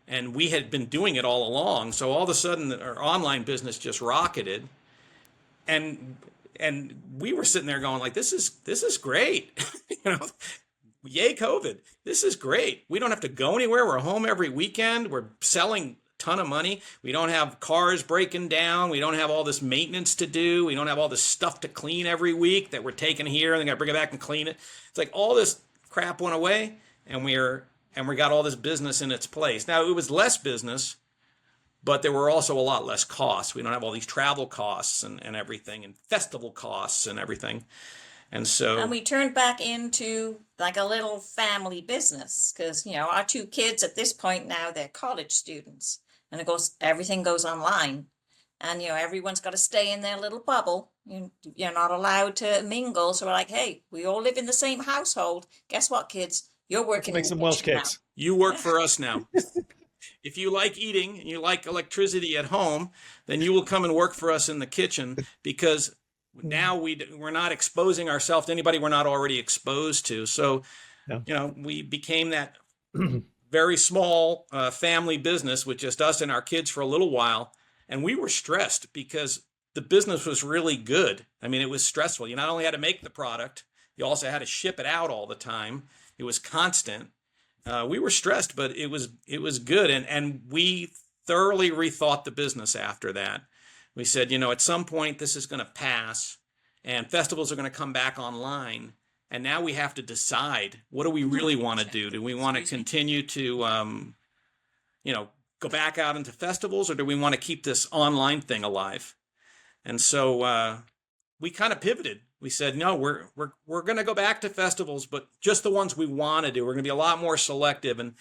And we had been doing it all along. So all of a sudden, our online business just rocketed. And we were sitting there going like, this is great. Yay, COVID. This is great. We don't have to go anywhere. We're home every weekend. We're selling a ton of money. We don't have cars breaking down. We don't have all this maintenance to do. We don't have all this stuff to clean every week that we're taking here and then got to bring it back and clean it. It's like all this crap went away, and we got all this business in its place. Now, it was less business, but there were also a lot less costs. We don't have all these travel costs and everything, and festival costs and everything. And we turned back into like a little family business because, our two kids at this point now, they're college students, and everything goes online, and, everyone's got to stay in their little bubble. You're not allowed to mingle. So we're like, hey, we all live in the same household. Guess what, kids? You're working. Let's make some Welsh cakes. Now. You work for us now. If you like eating and you like electricity at home, then you will come and work for us in the kitchen, because now we're not exposing ourselves to anybody we're not already exposed to. So, we became that very small family business with just us and our kids for a little while. And we were stressed because the business was really good. I mean, it was stressful. You not only had to make the product, you also had to ship it out all the time. It was constant. We were stressed, but it was good. And we thoroughly rethought the business after that. We said, at some point this is going to pass and festivals are going to come back online. And now we have to decide, what do we really want to do? Do we want to continue to, go back out into festivals, or do we want to keep this online thing alive? And so we kind of pivoted. We said, no, we're going to go back to festivals, but just the ones we want to do. We're going to be a lot more selective. And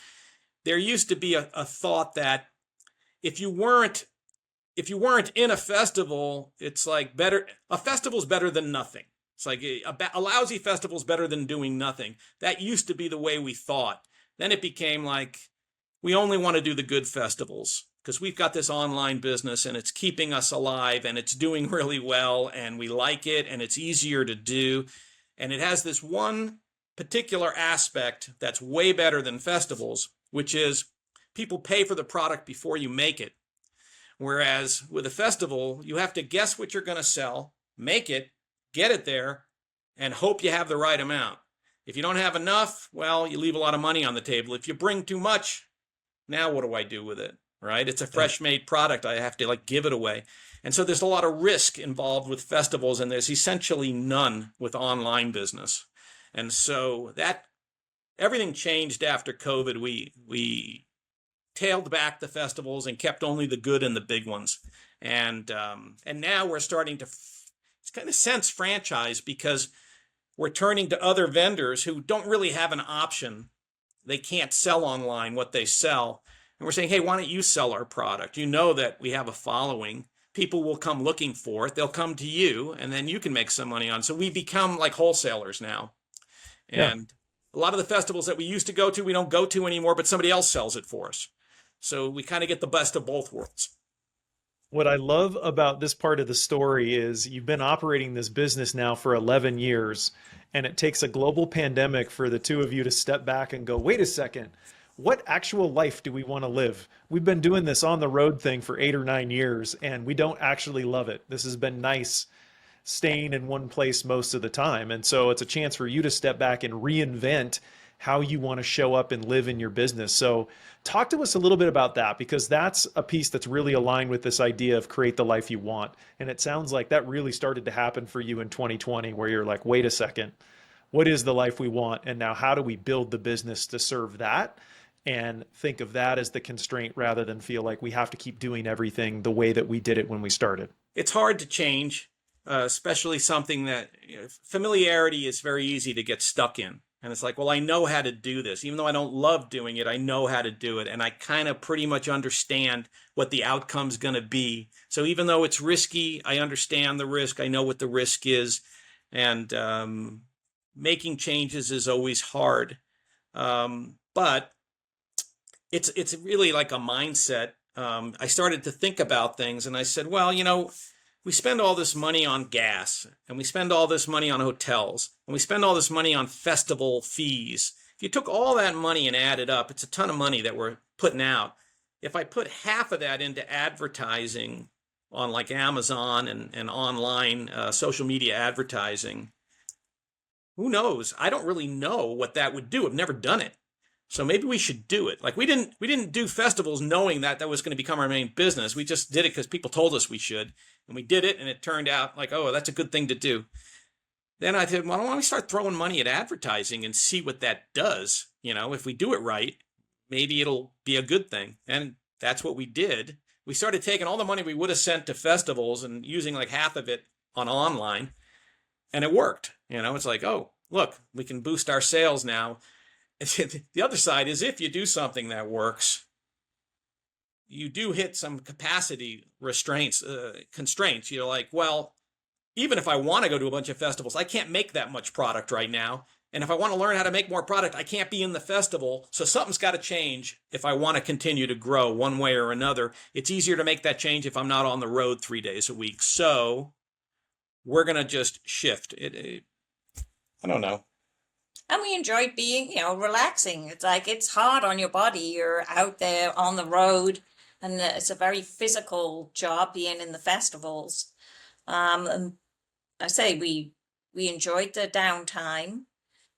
there used to be a thought that if you weren't in a festival, it's like a festival's better than nothing. It's like a lousy festival's better than doing nothing. That used to be the way we thought. Then it became like, we only want to do the good festivals because we've got this online business and it's keeping us alive and it's doing really well and we like it and it's easier to do. And it has this one particular aspect that's way better than festivals, which is people pay for the product before you make it. Whereas with a festival, you have to guess what you're going to sell, make it, get it there, and hope you have the right amount. If you don't have enough, well, you leave a lot of money on the table. If you bring too much, now what do I do with it, right? It's a fresh made product. I have to give it away. And so there's a lot of risk involved with festivals, and there's essentially none with online business. And so that everything changed after COVID. We tailed back the festivals and kept only the good and the big ones. And now we're starting to, it's kind of sense franchise, because we're turning to other vendors who don't really have an option. They can't sell online what they sell. And we're saying, hey, why don't you sell our product? You know that we have a following. people will come looking for it. They'll come to you, and then you can make some money on it. So we become like wholesalers now. Yeah. And a lot of the festivals that we used to go to, we don't go to anymore, but somebody else sells it for us. So we kind of get the best of both worlds. What I love about this part of the story is you've been operating this business now for 11 years, and it takes a global pandemic for the two of you to step back and go, wait a second, what actual life do we want to live? We've been doing this on the road thing for 8 or 9 years, and we don't actually love it. This has been nice staying in one place most of the time. And so it's a chance for you to step back and reinvent how you want to show up and live in your business. So talk to us a little bit about that, because that's a piece that's really aligned with this idea of create the life you want. And it sounds like that really started to happen for you in 2020, where you're like, wait a second, what is the life we want? And now how do we build the business to serve that? And think of that as the constraint rather than feel like we have to keep doing everything the way that we did it when we started. It's hard to change, especially something that, familiarity is very easy to get stuck in. And it's like, well, I know how to do this. Even though I don't love doing it, I know how to do it. And I kind of pretty much understand what the outcome's going to be. So even though it's risky, I understand the risk. I know what the risk is. And making changes is always hard. But it's really like a mindset. I started to think about things, and I said, well, we spend all this money on gas, and we spend all this money on hotels, and we spend all this money on festival fees. If you took all that money and added up, it's a ton of money that we're putting out. If I put half of that into advertising on like Amazon and online social media advertising, who knows? I don't really know what that would do. I've never done it. So maybe we should do it. Like we didn't do festivals knowing that was going to become our main business. We just did it because people told us we should. And we did it, and it turned out like, oh, that's a good thing to do. Then I said, well, why don't we start throwing money at advertising and see what that does? If we do it right, maybe it'll be a good thing. And that's what we did. We started taking all the money we would have sent to festivals and using like half of it on online, and it worked. It's like, oh, look, we can boost our sales now. The other side is if you do something that works, you do hit some capacity constraints. You're like, well, even if I want to go to a bunch of festivals, I can't make that much product right now. And if I want to learn how to make more product, I can't be in the festival. So something's got to change if I want to continue to grow one way or another. It's easier to make that change if I'm not on the road 3 days a week. So we're going to just shift. I don't know. And we enjoyed being, relaxing. It's like it's hard on your body. You're out there on the road, and it's a very physical job being in the festivals. And I say we enjoyed the downtime,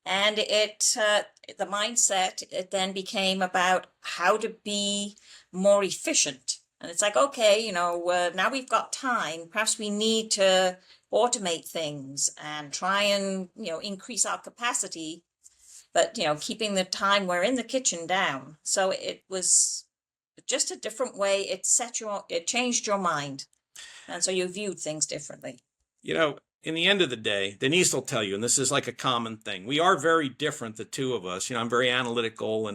and the mindset, it then became about how to be more efficient. And it's like, okay, now we've got time. Perhaps we need to automate things and try and, increase our capacity, but, keeping the time we're in the kitchen down. So it was just a different way. It changed your mind. And so you viewed things differently. In the end of the day, Denise will tell you, and this is like a common thing, we are very different, the two of us. I'm very analytical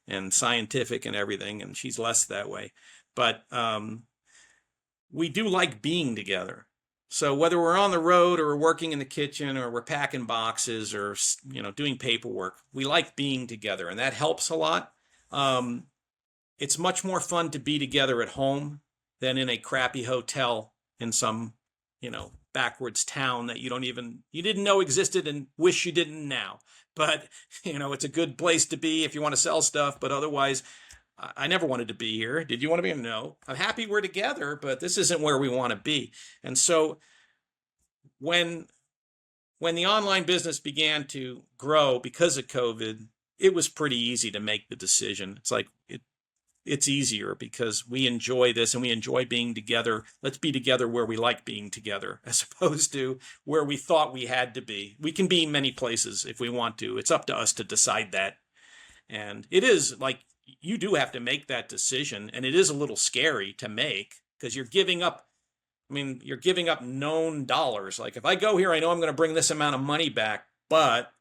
and scientific and everything, and she's less that way. But we do like being together. So whether we're on the road or we're working in the kitchen or we're packing boxes or, doing paperwork, we like being together, and that helps a lot. It's much more fun to be together at home than in a crappy hotel in some, backwards town that you didn't know existed and wish you didn't now. But, it's a good place to be if you want to sell stuff, but otherwise, I never wanted to be here. Did you want to be here? No. I'm happy we're together, but this isn't where we want to be. And so when the online business began to grow because of COVID, it was pretty easy to make the decision. It's like it's easier because we enjoy this and we enjoy being together. Let's be together where we like being together, as opposed to where we thought we had to be. We can be many places if we want to. It's up to us to decide that. And it is like, you do have to make that decision, and it is a little scary to make because you're giving up known dollars. Like if I go here, I know I'm going to bring this amount of money back, but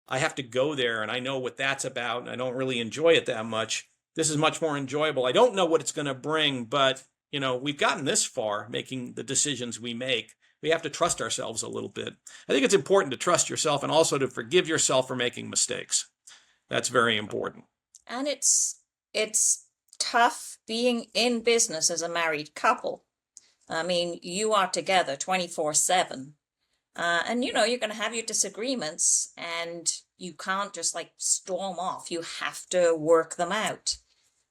I have to go there and I know what that's about. And I don't really enjoy it that much. This is much more enjoyable. I don't know what it's going to bring, but we've gotten this far making the decisions we make. We have to trust ourselves a little bit. I think it's important to trust yourself and also to forgive yourself for making mistakes. That's very important. And it's tough being in business as a married couple. I mean, you are together 24/7. And you're going to have your disagreements, and you can't just like storm off. You have to work them out.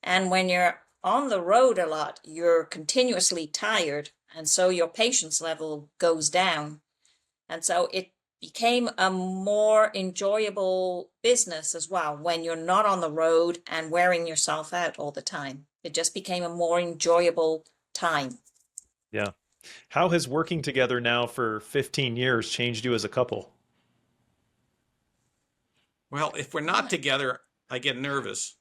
And when you're on the road a lot, you're continuously tired, and so your patience level goes down. And so it became a more enjoyable business as well when you're not on the road and wearing yourself out all the time. It just became a more enjoyable time. Yeah. How has working together now for 15 years changed you as a couple? Well, if we're not together, I get nervous.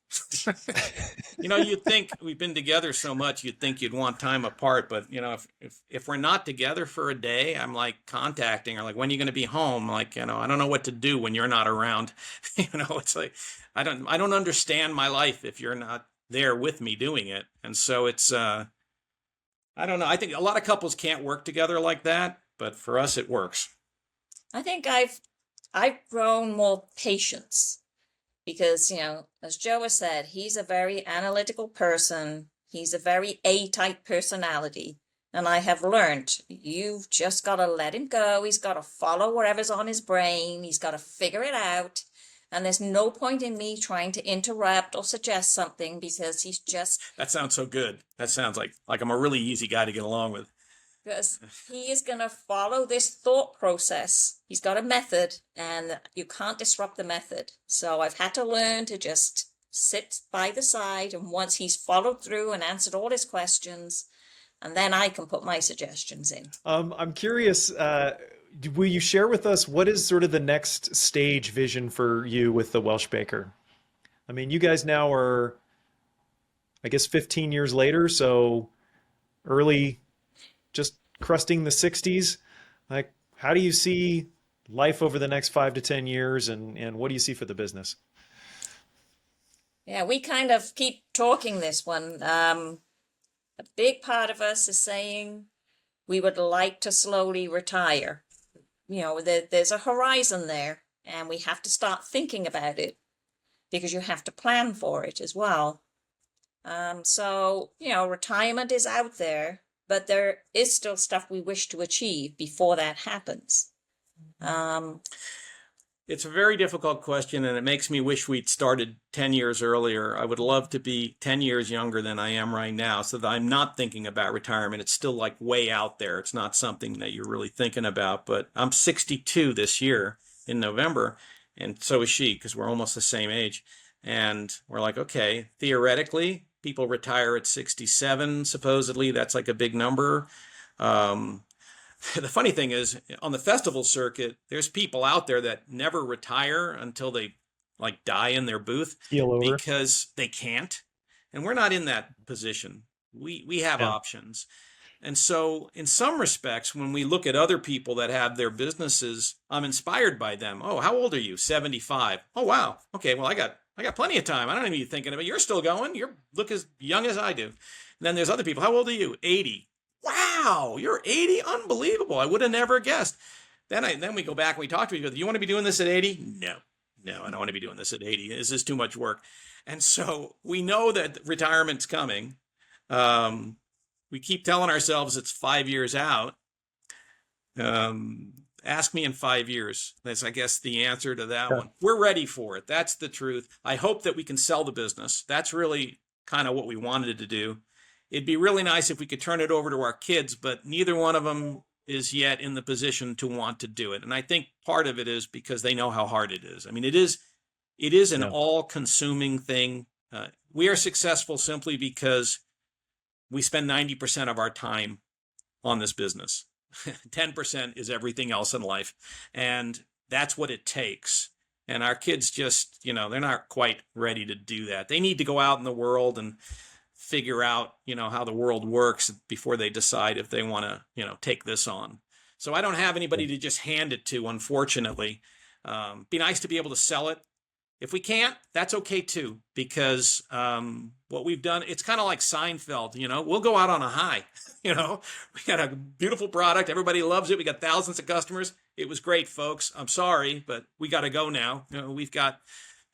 You'd think we've been together so much, you'd think you'd want time apart. But, if we're not together for a day, I'm like contacting her, like, when are you going to be home? Like, I don't know what to do when you're not around. It's like, I don't understand my life if you're not there with me doing it. And so it's, I don't know. I think a lot of couples can't work together like that, but for us, it works. I think I've grown more patience because, as Joe has said, he's a very analytical person. He's a very A-type personality. And I have learned you've just got to let him go. He's got to follow whatever's on his brain. He's got to figure it out. And there's no point in me trying to interrupt or suggest something because he's just... That sounds so good. That sounds like I'm a really easy guy to get along with. Because he is going to follow this thought process. He's got a method, and you can't disrupt the method. So I've had to learn to just sit by the side, and once he's followed through and answered all his questions, and then I can put my suggestions in. I'm curious, will you share with us what is sort of the next stage vision for you with the Welsh Baker? I mean, you guys now are, I guess, 15 years later, so early, just crusting the 60s. Like, how do you see life over the next 5 to 10 years, and what do you see for the business? Yeah, we kind of keep talking this one. A big part of us is saying we would like to slowly retire. There's a horizon there, and we have to start thinking about it because you have to plan for it as well. So, retirement is out there, but there is still stuff we wish to achieve before that happens. It's a very difficult question, and it makes me wish we'd started 10 years earlier. I would love to be 10 years younger than I am right now so that I'm not thinking about retirement. It's still like way out there. It's not something that you're really thinking about. But I'm 62 this year in November, and so is she because we're almost the same age. And we're like, okay, theoretically, people retire at 67, supposedly. That's like a big number. The funny thing is, on the festival circuit, there's people out there that never retire until they like die in their booth because they can't. And we're not in that position. We have options. And so in some respects, when we look at other people that have their businesses, I'm inspired by them. Oh, how old are you? 75. Oh, wow. Okay, well, I got plenty of time. I don't even be thinking about it. You're still going. You look as young as I do. And then there's other people. How old are you? 80. Wow, you're 80? Unbelievable. I would have never guessed. Then we go back and we talk to each other. Do you want to be doing this at 80? No, I don't want to be doing this at 80. This is too much work. And so we know that retirement's coming. We keep telling ourselves it's 5 years out. Ask me in 5 years. That's, I guess, the answer to that one. We're ready for it. That's the truth. I hope that we can sell the business. That's really kind of what we wanted to do. It'd be really nice if we could turn it over to our kids, but neither one of them is yet in the position to want to do it. And I think part of it is because they know how hard it is. I mean, it is an all-consuming thing. We are successful simply because we spend 90% of our time on this business. 10% is everything else in life. And that's what it takes. And our kids just, they're not quite ready to do that. They need to go out in the world and figure out, how the world works before they decide if they want to, take this on. So I don't have anybody to just hand it to, unfortunately. Be nice to be able to sell it. If we can't, that's okay too, because what we've done, it's kind of like Seinfeld, we'll go out on a high. We got a beautiful product. Everybody loves it. We got thousands of customers. It was great, folks. I'm sorry, but we got to go now. We've got,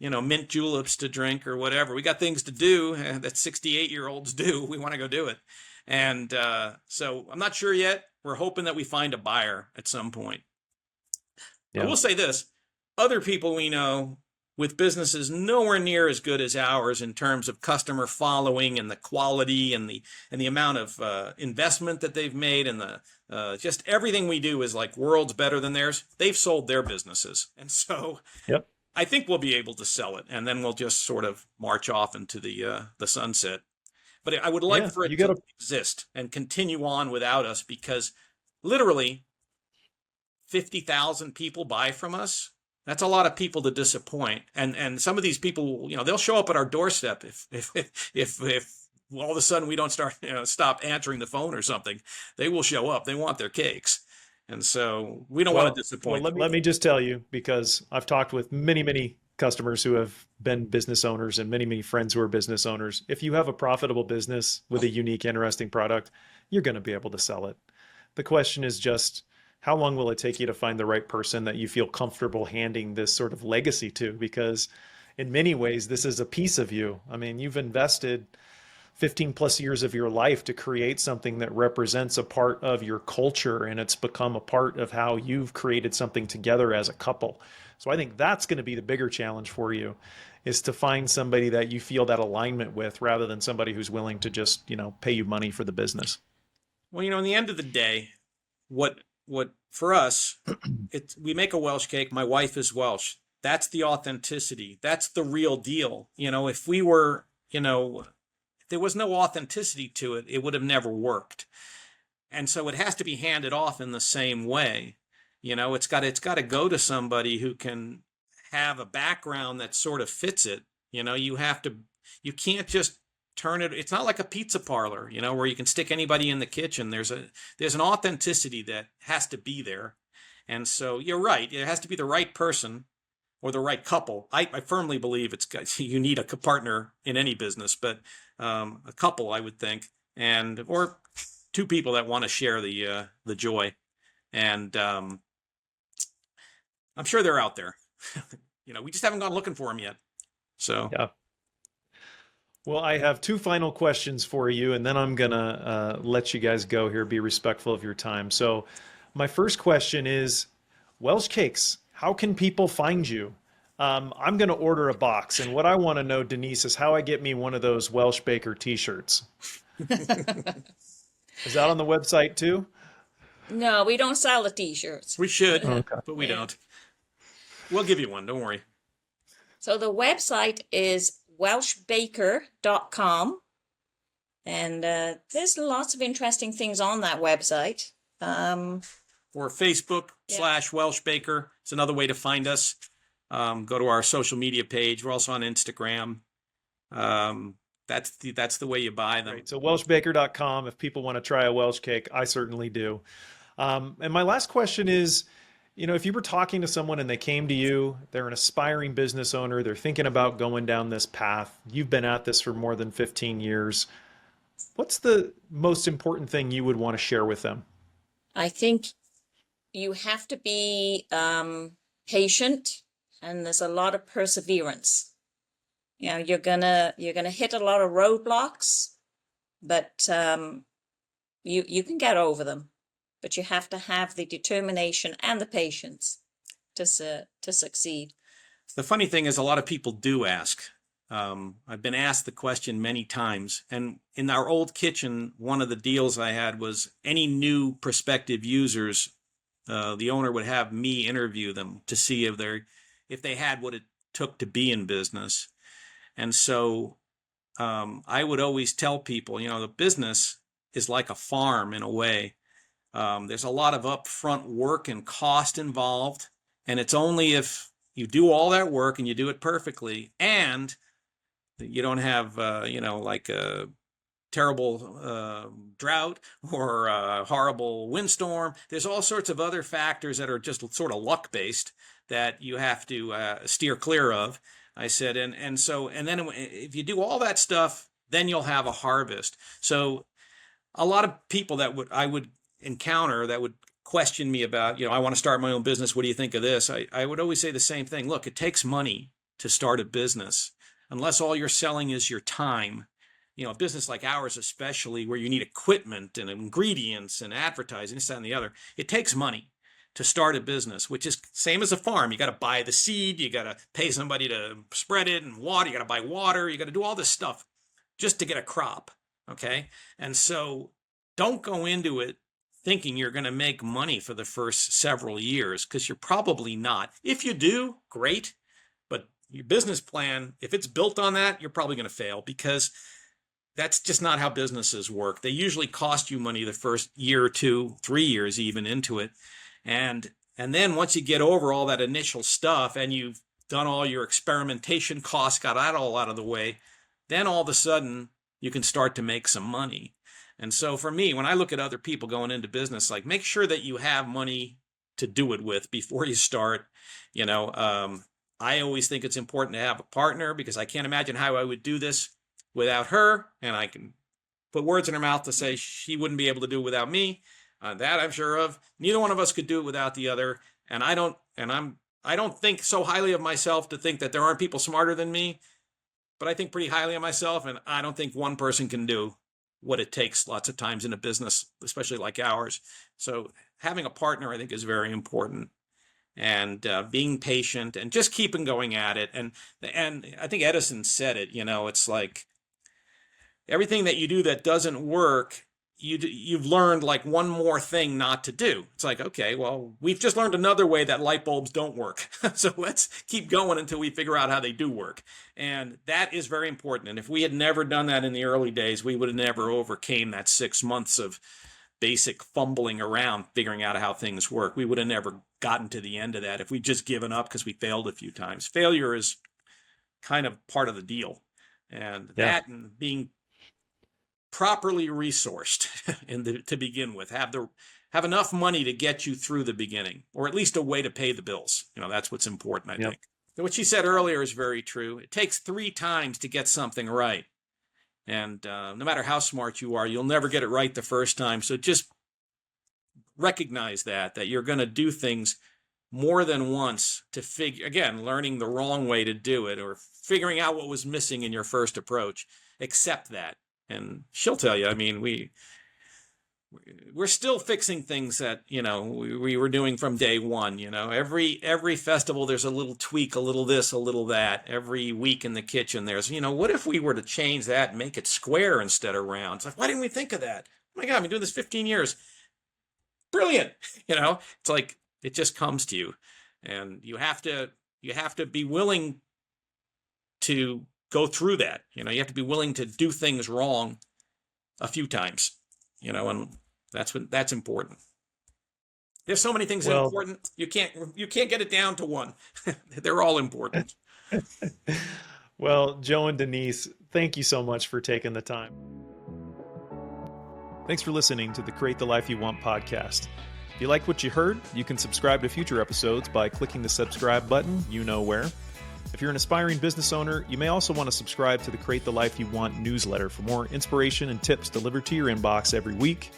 mint juleps to drink or whatever. We got things to do that 68-year-olds do. We want to go do it. And so I'm not sure yet. We're hoping that we find a buyer at some point. Yeah. I will say this, other people we know with businesses nowhere near as good as ours in terms of customer following and the quality and the amount of investment that they've made, and the just everything we do is like worlds better than theirs. They've sold their businesses. And so Yep. I think we'll be able to sell it, and then we'll just sort of march off into the sunset. But I would like for it to exist and continue on without us, because literally 50,000 people buy from us. That's a lot of people to disappoint. And some of these people, they'll show up at our doorstep if all of a sudden we don't stop answering the phone or something. They will show up. They want their cakes. And so we don't want to disappoint. Let me just tell you, because I've talked with many, many customers who have been business owners and many, many friends who are business owners. If you have a profitable business with a unique, interesting product, you're going to be able to sell it. The question is just, how long will it take you to find the right person that you feel comfortable handing this sort of legacy to? Because in many ways, this is a piece of you. I mean, you've invested 15 plus years of your life to create something that represents a part of your culture, and it's become a part of how you've created something together as a couple. So I think that's going to be the bigger challenge for you, is to find somebody that you feel that alignment with, rather than somebody who's willing to just, pay you money for the business. Well, in the end of the day, what for us, we make a Welsh cake. My wife is Welsh. That's the authenticity. That's the real deal. If we were, if there was no authenticity to it, it would have never worked. And so it has to be handed off in the same way. It's got to go to somebody who can have a background that sort of fits it. You can't just turn it. It's not like a pizza parlor, where you can stick anybody in the kitchen. There's an authenticity that has to be there. And so you're right. It has to be the right person or the right couple. I firmly believe you need a partner in any business, but a couple, I would think, or two people that want to share the joy. And I'm sure they're out there. We just haven't gone looking for them yet. So yeah. Well, I have two final questions for you, and then I'm going to let you guys go here, be respectful of your time. So my first question is, Welsh cakes, how can people find you? I'm going to order a box, and what I want to know, Denise, is how I get me one of those Welsh Baker t-shirts. Is that on the website too? No, we don't sell the t-shirts. We should, but we don't. We'll give you one, don't worry. So the website is welshbaker.com, and there's lots of interesting things on that website. Or Facebook /Welsh Baker. It's another way to find us. Go to our social media page. We're also on Instagram. That's the way you buy them. Right. So welshbaker.com. If people want to try a Welsh cake, I certainly do. And my last question is, if you were talking to someone and they came to you, they're an aspiring business owner, they're thinking about going down this path, you've been at this for more than 15 years, what's the most important thing you would want to share with them? I think you have to be patient, and there's a lot of perseverance. You're gonna hit a lot of roadblocks, but you can get over them. But you have to have the determination and the patience to succeed. The funny thing is, a lot of people do ask. I've been asked the question many times. And in our old kitchen, one of the deals I had was any new prospective users, the owner would have me interview them to see if they had what it took to be in business. And so I would always tell people, the business is like a farm in a way. There's a lot of upfront work and cost involved, and it's only if you do all that work and you do it perfectly, and you don't have, like a terrible drought or a horrible windstorm. There's all sorts of other factors that are just sort of luck-based that you have to steer clear of. I said, and then if you do all that stuff, then you'll have a harvest. So a lot of people that I would encounter that would question me about, I want to start my own business. What do you think of this? I would always say the same thing. Look, it takes money to start a business. Unless all you're selling is your time, a business like ours, especially where you need equipment and ingredients and advertising, this, that, and the other, it takes money to start a business, which is same as a farm. You got to buy the seed, you got to pay somebody to spread it and water, you got to buy water, you got to do all this stuff just to get a crop. Okay. And so don't go into it thinking you're going to make money for the first several years, because you're probably not. If you do, great. But your business plan, if it's built on that, you're probably going to fail, because that's just not how businesses work. They usually cost you money the first year or 2, 3 years even into it. And then once you get over all that initial stuff and you've done all your experimentation costs, got that all out of the way, then all of a sudden you can start to make some money. And so for me, when I look at other people going into business, like, make sure that you have money to do it with before you start. I always think it's important to have a partner, because I can't imagine how I would do this without her. And I can put words in her mouth to say she wouldn't be able to do it without me. That I'm sure of. Neither one of us could do it without the other. And I don't think so highly of myself to think that there aren't people smarter than me, but I think pretty highly of myself. And I don't think one person can do what it takes lots of times in a business, especially like ours. So having a partner, I think, is very important, and being patient and just keeping going at it. And I think Edison said it, it's like everything that you do that doesn't work, you've learned like one more thing not to do. It's like, okay, well, we've just learned another way that light bulbs don't work. So let's keep going until we figure out how they do work. And that is very important. And if we had never done that in the early days, we would have never overcame that 6 months of basic fumbling around, figuring out how things work. We would have never gotten to the end of that if we'd just given up because we failed a few times. Failure is kind of part of the deal. And that, and being properly resourced to begin with, have enough money to get you through the beginning, or at least a way to pay the bills. That's what's important, I think. What she said earlier is very true. It takes 3 times to get something right. And no matter how smart you are, you'll never get it right the first time. So just recognize that you're going to do things more than once to figure, again, learning the wrong way to do it, or figuring out what was missing in your first approach. Accept that. And she'll tell you, we're still fixing things that, we were doing from day one. Every festival, there's a little tweak, a little this, a little that. Every week in the kitchen, there's, what if we were to change that and make it square instead of round? It's like, why didn't we think of that? Oh my God, I've been doing this 15 years. Brilliant. It's like, it just comes to you, and you have to be willing to go through that. You have to be willing to do things wrong a few times, and that's important. There's so many things important. You can't get it down to one. They're all important. Well, Joe and Denise, thank you so much for taking the time. Thanks for listening to the Create the Life You Want podcast. If you like what you heard, you can subscribe to future episodes by clicking the subscribe button, where. If you're an aspiring business owner, you may also want to subscribe to the Create the Life You Want newsletter for more inspiration and tips delivered to your inbox every week.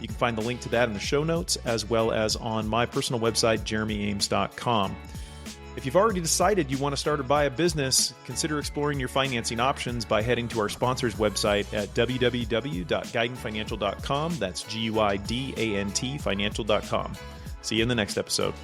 You can find the link to that in the show notes, as well as on my personal website, jeremyames.com. If you've already decided you want to start or buy a business, consider exploring your financing options by heading to our sponsor's website at www.guidantfinancial.com. That's GUIDANT financial.com. See you in the next episode.